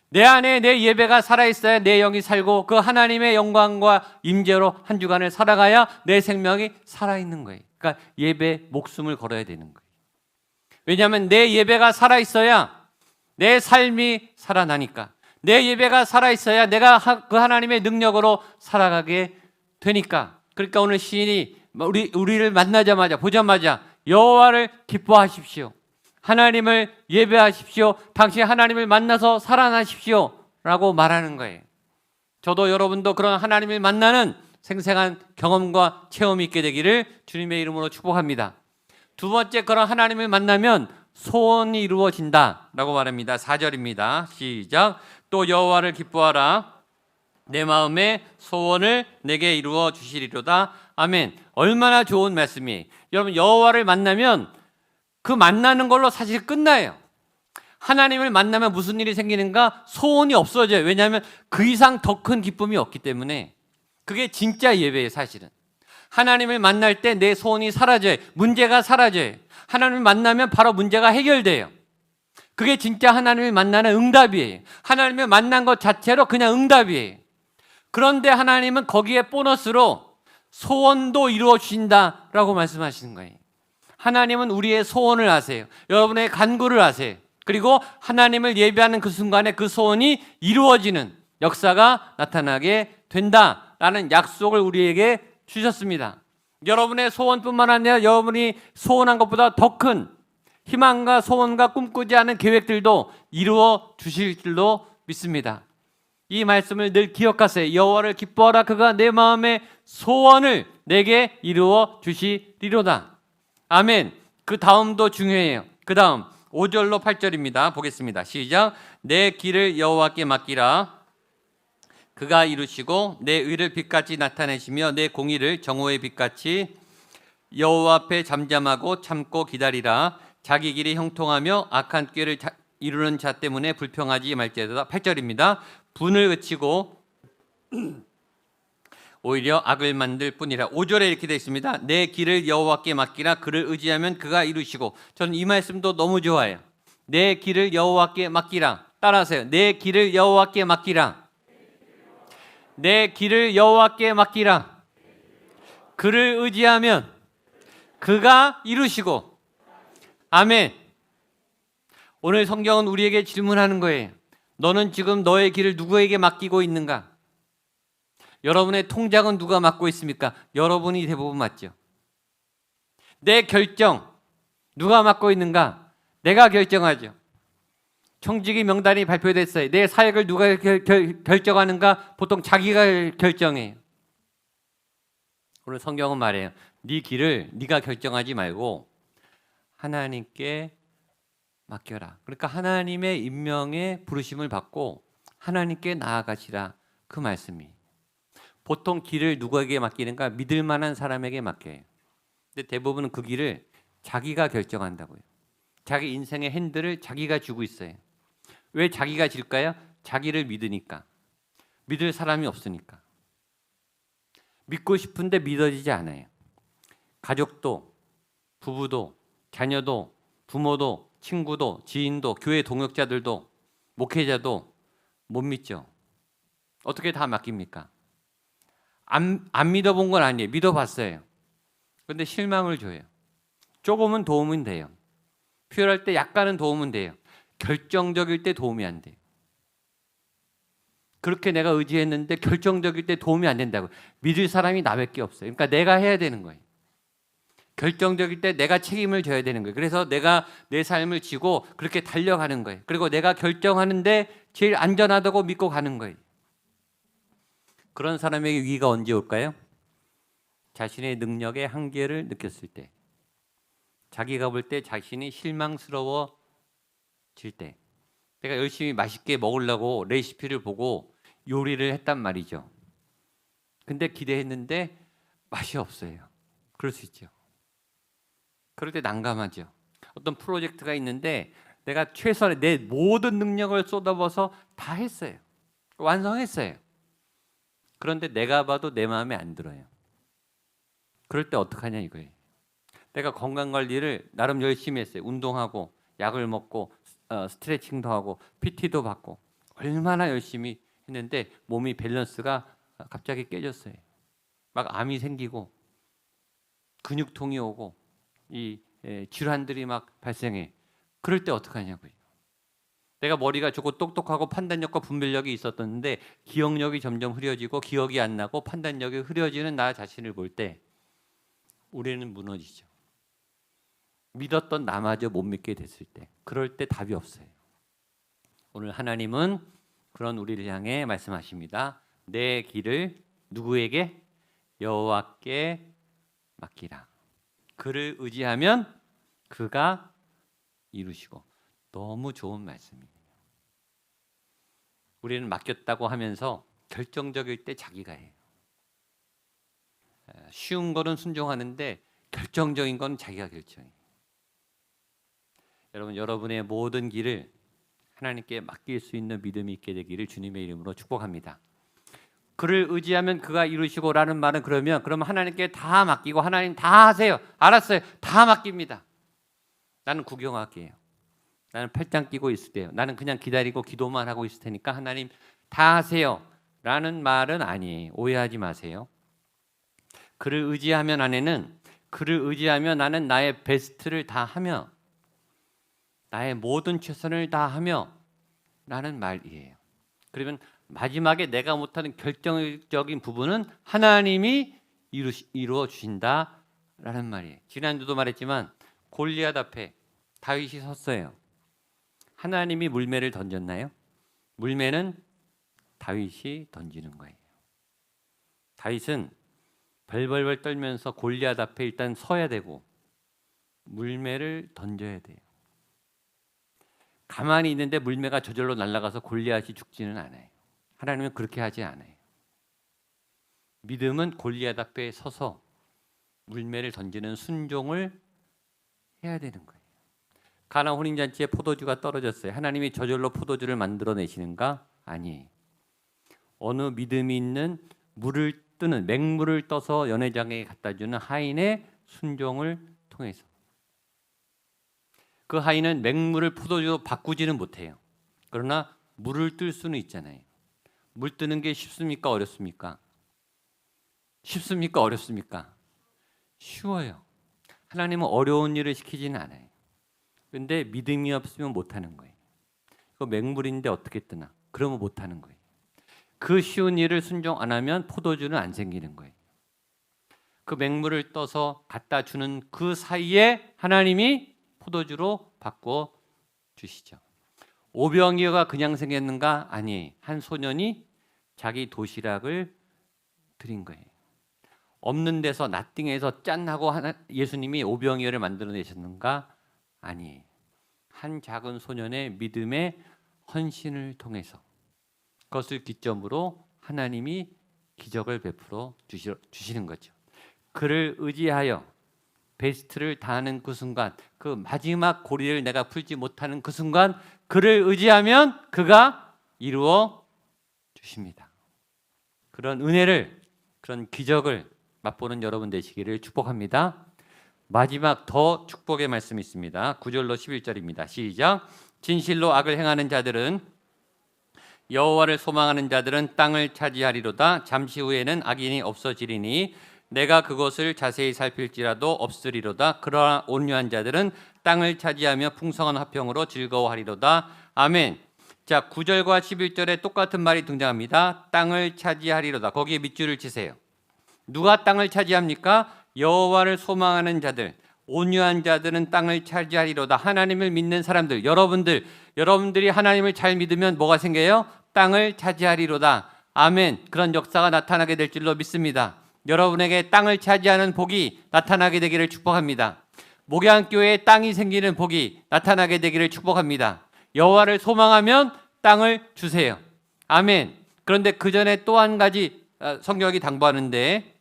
내 안에 내 예배가 살아있어야 내 영이 살고 그 하나님의 영광과 임재로 한 주간을 살아가야 내 생명이 살아있는 거예요. 그러니까 예배 목숨을 걸어야 되는 거예요. 왜냐하면 내 예배가 살아있어야 내 삶이 살아나니까. 내 예배가 살아있어야 내가 그 하나님의 능력으로 살아가게 되니까. 그러니까 오늘 시인이 우리를 만나자마자, 보자마자 여호와를 기뻐하십시오, 하나님을 예배하십시오, 당신 하나님을 만나서 살아나십시오 라고 말하는 거예요. 저도 여러분도 그런 하나님을 만나는 생생한 경험과 체험이 있게 되기를 주님의 이름으로 축복합니다. 두 번째, 그런 하나님을 만나면 소원이 이루어진다 라고 말합니다. 4절입니다. 시작. 또 여호와를 기뻐하라, 내 마음의 소원을 내게 이루어 주시리로다. 아멘. 얼마나 좋은 말씀이에요. 여러분, 여호와를 만나면 그 만나는 걸로 사실 끝나요. 하나님을 만나면 무슨 일이 생기는가? 소원이 없어져요. 왜냐하면 그 이상 더 큰 기쁨이 없기 때문에. 그게 진짜 예배예요. 사실은 하나님을 만날 때 내 소원이 사라져요. 문제가 사라져요. 하나님을 만나면 바로 문제가 해결돼요. 그게 진짜 하나님을 만나는 응답이에요. 하나님을 만난 것 자체로 그냥 응답이에요. 그런데 하나님은 거기에 보너스로 소원도 이루어 주신다라고 말씀하시는 거예요. 하나님은 우리의 소원을 아세요. 여러분의 간구를 아세요. 그리고 하나님을 예배하는 그 순간에 그 소원이 이루어지는 역사가 나타나게 된다라는 약속을 우리에게 주셨습니다. 여러분의 소원뿐만 아니라 여러분이 소원한 것보다 더 큰 희망과 소원과 꿈꾸지 않은 계획들도 이루어 주실 줄로 믿습니다. 이 말씀을 늘 기억하세요. 여호와를 기뻐하라, 그가 내 마음의 소원을 내게 이루어 주시리로다. 아멘. 그 다음도 중요해요. 그 다음 5절로 8절입니다. 보겠습니다. 시작. 내 길을 여호와께 맡기라, 그가 이루시고 내 의를 빛같이 나타내시며 내 공의를 정오의 빛같이 여호와 앞에 잠잠하고 참고 기다리라. 자기 길이 형통하며 악한 꾀를 이루는 자 때문에 불평하지 말지어다. 8절입니다. 분을 그치고 오히려 악을 만들 뿐이라. 5절에 이렇게 되어 있습니다. 내 길을 여호와께 맡기라, 그를 의지하면 그가 이루시고. 저는 이 말씀도 너무 좋아요. 내 길을 여호와께 맡기라. 따라하세요. 내 길을 여호와께 맡기라. 내 길을 여호와께 맡기라. 그를 의지하면 그가 이루시고. 아멘. 오늘 성경은 우리에게 질문하는 거예요. 너는 지금 너의 길을 누구에게 맡기고 있는가? 여러분의 통장은 누가 맡고 있습니까? 여러분이 대부분 맡죠. 내 결정 누가 맡고 있는가? 내가 결정하죠. 청직이 명단이 발표됐어요. 내 사역을 누가 결정하는가? 보통 자기가 결정해요. 오늘 성경은 말해요. 네 길을 네가 결정하지 말고 하나님께 맡겨라. 그러니까 하나님의 임명에 부르심을 받고 하나님께 나아가시라. 그 말씀이. 보통 길을 누구에게 맡기는가? 믿을 만한 사람에게 맡겨요. 근데 대부분은 그 길을 자기가 결정한다고요. 자기 인생의 핸들을 자기가 쥐고 있어요. 왜 자기가 질까요? 자기를 믿으니까. 믿을 사람이 없으니까. 믿고 싶은데 믿어지지 않아요. 가족도, 부부도, 자녀도, 부모도, 친구도, 지인도, 교회 동역자들도, 목회자도 못 믿죠. 어떻게 다 맡깁니까? 안 믿어본 건 아니에요. 믿어봤어요. 그런데 실망을 줘요. 조금은 도움은 돼요. 필요할 때 약간은 도움은 돼요. 결정적일 때 도움이 안 돼요. 그렇게 내가 의지했는데 결정적일 때 도움이 안 된다고. 믿을 사람이 나밖에 없어요. 그러니까 내가 해야 되는 거예요. 결정적일 때 내가 책임을 져야 되는 거예요. 그래서 내가 내 삶을 지고 그렇게 달려가는 거예요. 그리고 내가 결정하는데 제일 안전하다고 믿고 가는 거예요. 그런 사람에게 위기가 언제 올까요? 자신의 능력의 한계를 느꼈을 때, 자기가 볼 때 자신이 실망스러워질 때. 내가 열심히 맛있게 먹으려고 레시피를 보고 요리를 했단 말이죠. 근데 기대했는데 맛이 없어요. 그럴 수 있죠. 그럴 때 난감하죠. 어떤 프로젝트가 있는데 내가 최선의 내 모든 능력을 쏟아부어서 다 했어요. 완성했어요. 그런데 내가 봐도 내 마음에 안 들어요. 그럴 때 어떡하냐 이거예요. 내가 건강관리를 나름 열심히 했어요. 운동하고 약을 먹고 스트레칭도 하고 PT도 받고 얼마나 열심히 했는데 몸이 밸런스가 갑자기 깨졌어요. 막 암이 생기고 근육통이 오고 이 질환들이 막 발생해. 그럴 때 어떡하냐고요. 내가 머리가 좋고 똑똑하고 판단력과 분별력이 있었는데 기억력이 점점 흐려지고 기억이 안 나고 판단력이 흐려지는 나 자신을 볼 때 우리는 무너지죠. 믿었던 나마저 못 믿게 됐을 때, 그럴 때 답이 없어요. 오늘 하나님은 그런 우리를 향해 말씀하십니다. 내 길을 누구에게? 여호와께 맡기라. 그를 의지하면 그가 이루시고. 너무 좋은 말씀이에요. 우리는 맡겼다고 하면서 결정적일 때 자기가 해요. 쉬운 거는 순종하는데 결정적인 건 자기가 결정해요. 여러분, 여러분의 모든 길을 하나님께 맡길 수 있는 믿음이 있게 되기를 주님의 이름으로 축복합니다. 그를 의지하면 그가 이루시고 라는 말은 그러면 하나님께 다 맡기고 하나님 다 하세요. 알았어요. 다 맡깁니다. 나는 구경할게요. 나는 팔짱 끼고 있을 때요. 나는 그냥 기다리고 기도만 하고 있을 테니까 하나님 다 하세요. 라는 말은 아니에요. 오해하지 마세요. 그를 의지하면 안에는 그를 의지하며 나는 나의 베스트를 다 하며 나의 모든 최선을 다하며 라는 말이에요. 그러면 마지막에 내가 못하는 결정적인 부분은 하나님이 이루어 주신다라는 말이에요. 지난주도 말했지만 골리앗 앞에 다윗이 섰어요. 하나님이 물매를 던졌나요? 물매는 다윗이 던지는 거예요. 다윗은 벌벌벌 떨면서 골리앗 앞에 일단 서야 되고 물매를 던져야 돼요. 가만히 있는데 물매가 저절로 날아가서 골리앗이 죽지는 않아요. 하나님은 그렇게 하지 않아요. 믿음은 골리앗 앞에 서서 물매를 던지는 순종을 해야 되는 거예요. 가나 혼인잔치에 포도주가 떨어졌어요. 하나님이 저절로 포도주를 만들어내시는가? 아니에요. 어느 믿음이 있는 물을 뜨는 맹물을 떠서 연회장에 갖다 주는 하인의 순종을 통해서. 그 하인은 맹물을 포도주로 바꾸지는 못해요. 그러나 물을 뜰 수는 있잖아요. 물 뜨는 게 쉽습니까? 어렵습니까? 쉽습니까? 어렵습니까? 쉬워요. 하나님은 어려운 일을 시키지는 않아요. 그런데 믿음이 없으면 못하는 거예요. 이거 맹물인데 어떻게 뜨나? 그러면 못하는 거예요. 그 쉬운 일을 순종 안 하면 포도주는 안 생기는 거예요. 그 맹물을 떠서 갖다 주는 그 사이에 하나님이 포도주로 바꿔 주시죠. 오병이어가 그냥 생겼는가? 아니, 한 소년이 자기 도시락을 드린 거예요. 없는 데서 나띵해서 짠 하고 예수님이 오병이어를 만들어내셨는가? 아니, 한 작은 소년의 믿음의 헌신을 통해서 그것을 기점으로 하나님이 기적을 베풀어 주시는 거죠. 그를 의지하여 베스트를 다하는 그 순간, 그 마지막 고리를 내가 풀지 못하는 그 순간, 그를 의지하면 그가 이루어 주십니다. 그런 은혜를, 그런 기적을 맛보는 여러분 되시기를 축복합니다. 마지막 더 축복의 말씀이 있습니다. 9절로 11절입니다. 시작. 진실로 악을 행하는 자들은, 여호와를 소망하는 자들은 땅을 차지하리로다. 잠시 후에는 악인이 없어지리니 내가 그것을 자세히 살필지라도 없으리로다. 그러나 온유한 자들은 땅을 차지하며 풍성한 화평으로 즐거워하리로다. 아멘. 자, 9절과 11절에 똑같은 말이 등장합니다. 땅을 차지하리로다. 거기에 밑줄을 치세요. 누가 땅을 차지합니까? 여호와를 소망하는 자들, 온유한 자들은 땅을 차지하리로다. 하나님을 믿는 사람들, 여러분들이 하나님을 잘 믿으면 뭐가 생겨요? 땅을 차지하리로다. 아멘. 그런 역사가 나타나게 될 줄로 믿습니다. 여러분에게 땅을 차지하는 복이 나타나게 되기를 축복합니다. 목양교회에 땅이 생기는 복이 나타나게 되기를 축복합니다. 여호와를 소망하면 땅을 주세요. 아멘. 그런데 그 전에 또 한 가지 성경이 당부하는데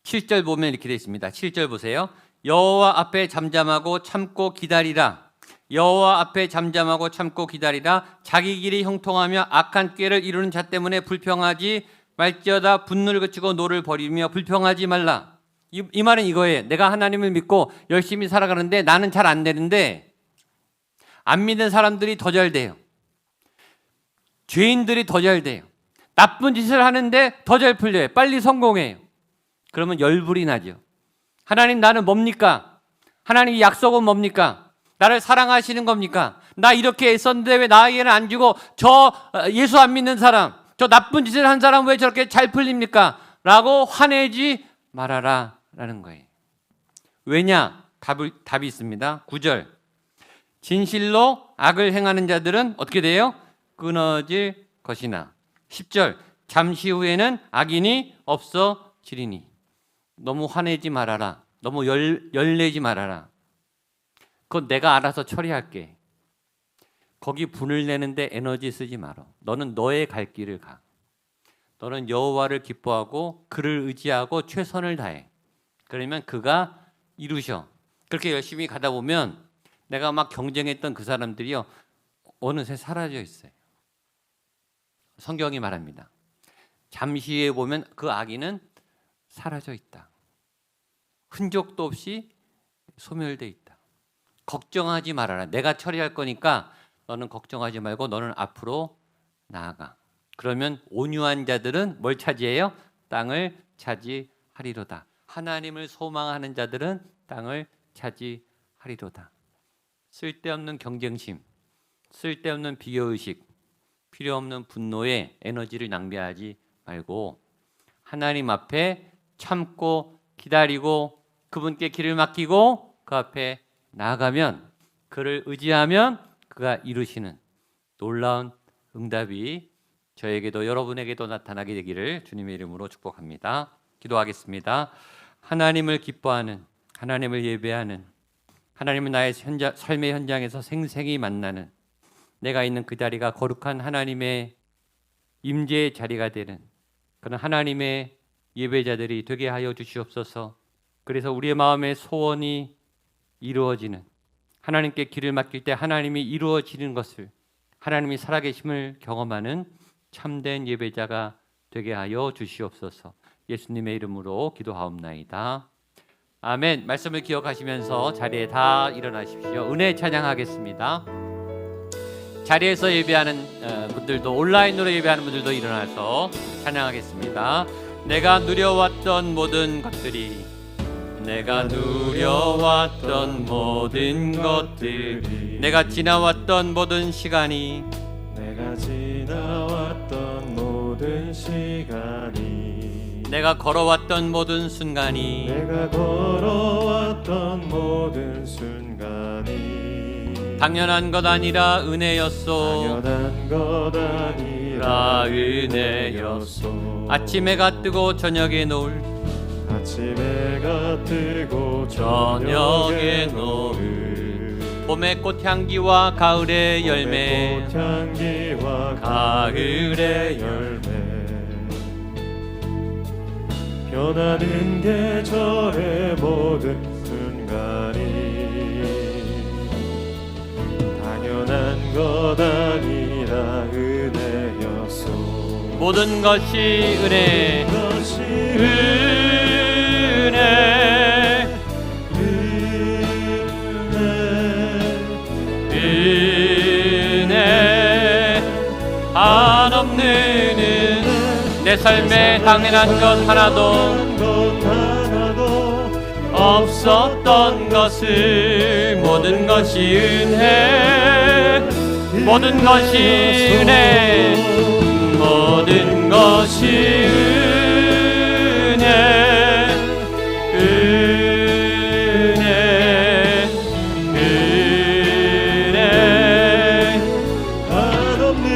7절 보면 이렇게 되어 있습니다. 7절 보세요. 여호와 앞에 잠잠하고 참고 기다리라. 여호와 앞에 잠잠하고 참고 기다리라. 자기 길이 형통하며 악한 꾀를 이루는 자 때문에 불평하지 말지어다. 분노를 그치고 노를 버리며 불평하지 말라. 이 말은 이거예요. 내가 하나님을 믿고 열심히 살아가는데 나는 잘 안 되는데 안 믿는 사람들이 더 잘 돼요. 죄인들이 더 잘 돼요. 나쁜 짓을 하는데 더 잘 풀려요. 빨리 성공해요. 그러면 열불이 나죠. 하나님, 나는 뭡니까? 하나님, 이 약속은 뭡니까? 나를 사랑하시는 겁니까? 나 이렇게 애썼는데 왜 나에게는 안 주고 저 예수 안 믿는 사람, 저 나쁜 짓을 한 사람 왜 저렇게 잘 풀립니까? 라고 화내지 말아라 라는 거예요. 왜냐? 답이 있습니다. 9절. 진실로 악을 행하는 자들은 어떻게 돼요? 끊어질 것이나. 10절. 잠시 후에는 악인이 없어지리니. 너무 화내지 말아라. 너무 열내지 말아라. 그건 내가 알아서 처리할게. 거기 분을 내는데 에너지 쓰지 말어. 너는 너의 갈 길을 가. 너는 여호와를 기뻐하고 그를 의지하고 최선을 다해. 그러면 그가 이루셔. 그렇게 열심히 가다 보면 내가 막 경쟁했던 그 사람들이요, 어느새 사라져 있어요. 성경이 말합니다. 잠시 후에 보면 그 악인은 사라져 있다. 흔적도 없이 소멸돼 있다. 걱정하지 말아라. 내가 처리할 거니까 너는 걱정하지 말고 너는 앞으로 나아가. 그러면 온유한 자들은 뭘 차지해요? 땅을 차지하리로다. 하나님을 소망하는 자들은 땅을 차지하리로다. 쓸데없는 경쟁심, 쓸데없는 비교의식, 필요없는 분노에 에너지를 낭비하지 말고 하나님 앞에 참고 기다리고 그분께 길을 맡기고 그 앞에 나아가면, 그를 의지하면 그가 이루시는 놀라운 응답이 저에게도 여러분에게도 나타나게 되기를 주님의 이름으로 축복합니다. 기도하겠습니다. 하나님을 기뻐하는, 하나님을 예배하는, 하나님은 나의 삶의 현장에서 생생히 만나는, 내가 있는 그 자리가 거룩한 하나님의 임재의 자리가 되는 그런 하나님의 예배자들이 되게 하여 주시옵소서. 그래서 우리의 마음의 소원이 이루어지는, 하나님께 길을 맡길 때 하나님이 이루어지는 것을, 하나님이 살아계심을 경험하는 참된 예배자가 되게 하여 주시옵소서. 예수님의 이름으로 기도하옵나이다. 아멘. 말씀을 기억하시면서 자리에 다 일어나십시오. 은혜 찬양하겠습니다. 자리에서 예배하는 분들도, 온라인으로 예배하는 분들도 일어나서 찬양하겠습니다. 내가 누려왔던 모든 것들이, 내가 누려왔던 모든 것들이, 내가 지나왔던 모든 시간이, 내가 지나왔던 모든 시간이, 내가 걸어왔던 모든 순간이, 내가 걸어왔던 모든 순간이 당연한 것 아니라 은혜였소. 당연한 것 아니라 은혜였소. 아침 해가 뜨고 저녁에 노을, 아침 해가 뜨고 저녁에 저녁에 노을. 봄의 꽃향기와 가을의 열매, 꽃향기와 가을의 열매. 변하는 계절의 모든 순간이 당연한 것 아니라 은혜였소. 모든 것이 은혜, 것이 은혜, 은혜. 한없는 은혜. 내 삶에 당연한 것 하나도 없었던 것을, 모든 것이 은혜, 모든 것이 은혜, 모든 것이 은혜, 은혜, 은혜. 한없는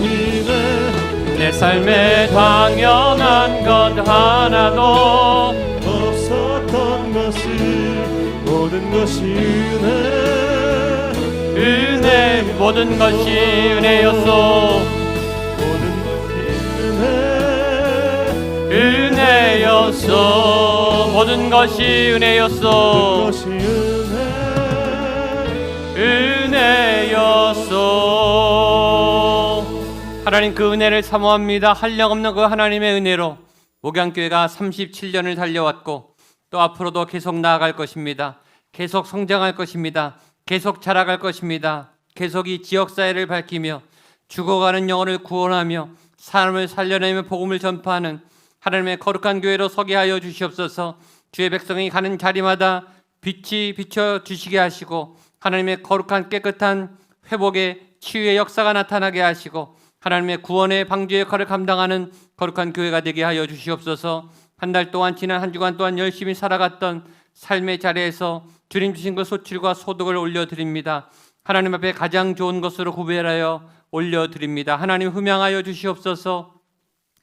은혜. 내 삶에 당연한 것 하나도 없었던 것을, 모든 것이 은혜, 은혜, 모든 것이 은혜였소. 모든 것이 은혜, 은혜였소. 모든 것이 은혜였소. 것이 은혜. 은혜였소. 하나님, 그 은혜를 사모합니다. 한량없는 그 하나님의 은혜로 목양교회가 37년을 달려왔고 또 앞으로도 계속 나아갈 것입니다. 계속 성장할 것입니다. 계속 자라갈 것입니다. 계속 이 지역사회를 밝히며 죽어가는 영혼을 구원하며 사람을 살려내며 복음을 전파하는 하나님의 거룩한 교회로 서게 하여 주시옵소서. 주의 백성이 가는 자리마다 빛이 비춰주시게 하시고 하나님의 거룩한 깨끗한 회복의 치유의 역사가 나타나게 하시고 하나님의 구원의 방주 역할을 감당하는 거룩한 교회가 되게 하여 주시옵소서. 한 달 동안, 지난 한 주간 동안 열심히 살아갔던 삶의 자리에서 주님 주신 그 소출과 소득을 올려드립니다. 하나님 앞에 가장 좋은 것으로 구별하여 올려드립니다. 하나님 흠양하여 주시옵소서.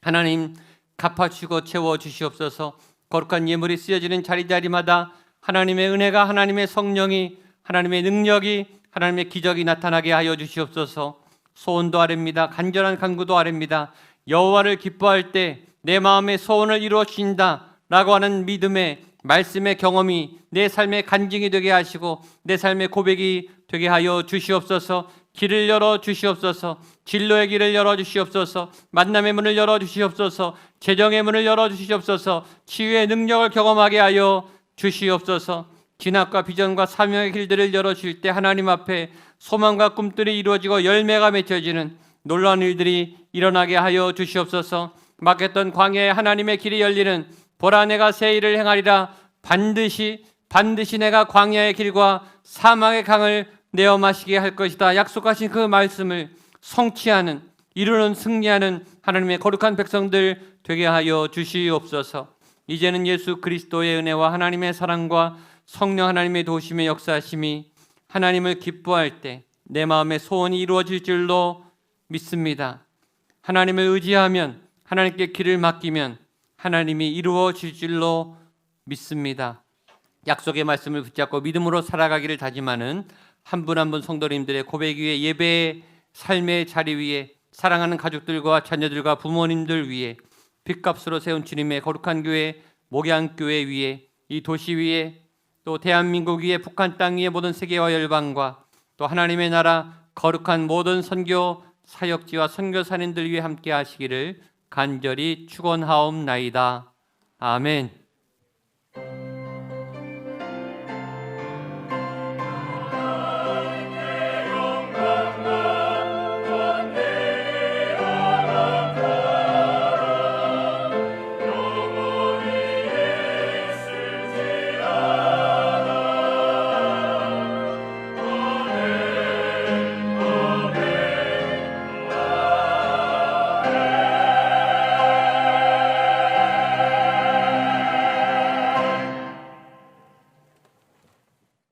하나님 갚아주시고 채워주시옵소서. 거룩한 예물이 쓰여지는 자리자리마다 하나님의 은혜가, 하나님의 성령이, 하나님의 능력이, 하나님의 기적이 나타나게 하여 주시옵소서. 소원도 아뢰입니다. 간절한 간구도 아뢰입니다. 여호와를 기뻐할 때 내 마음의 소원을 이루어 주신다 라고 하는 믿음의 말씀의 경험이 내 삶의 간증이 되게 하시고 내 삶의 고백이 되게 하여 주시옵소서. 길을 열어 주시옵소서. 진로의 길을 열어 주시옵소서. 만남의 문을 열어 주시옵소서. 재정의 문을 열어 주시옵소서. 치유의 능력을 경험하게 하여 주시옵소서. 진학과 비전과 사명의 길들을 열어주실 때 하나님 앞에 소망과 꿈들이 이루어지고 열매가 맺혀지는 놀라운 일들이 일어나게 하여 주시옵소서. 막혔던 광야에 하나님의 길이 열리는 보라, 내가 새 일을 행하리라. 반드시 내가 광야의 길과 사막의 강을 내어 마시게 할 것이다. 약속하신 그 말씀을 성취하는, 이루는, 승리하는 하나님의 거룩한 백성들 되게 하여 주시옵소서. 이제는 예수 그리스도의 은혜와 하나님의 사랑과 성령 하나님의 도우심의 역사하심이 하나님을 기뻐할 때 내 마음의 소원이 이루어질 줄로 믿습니다. 하나님을 의지하면, 하나님께 길을 맡기면 하나님이 이루어질 줄로 믿습니다. 약속의 말씀을 붙잡고 믿음으로 살아가기를 다짐하는 한 분 한 분 성도님들의 고백 위에, 예배의 삶의 자리 위에, 사랑하는 가족들과 자녀들과 부모님들 위에, 빚값으로 세운 주님의 거룩한 교회 목양교회 위에, 이 도시 위에, 또 대한민국 위에, 북한 땅 위에, 모든 세계와 열방과 또 하나님의 나라 거룩한 모든 선교 사역지와 선교사님들 위에 함께 하시기를 간절히 축원하옵나이다. 아멘.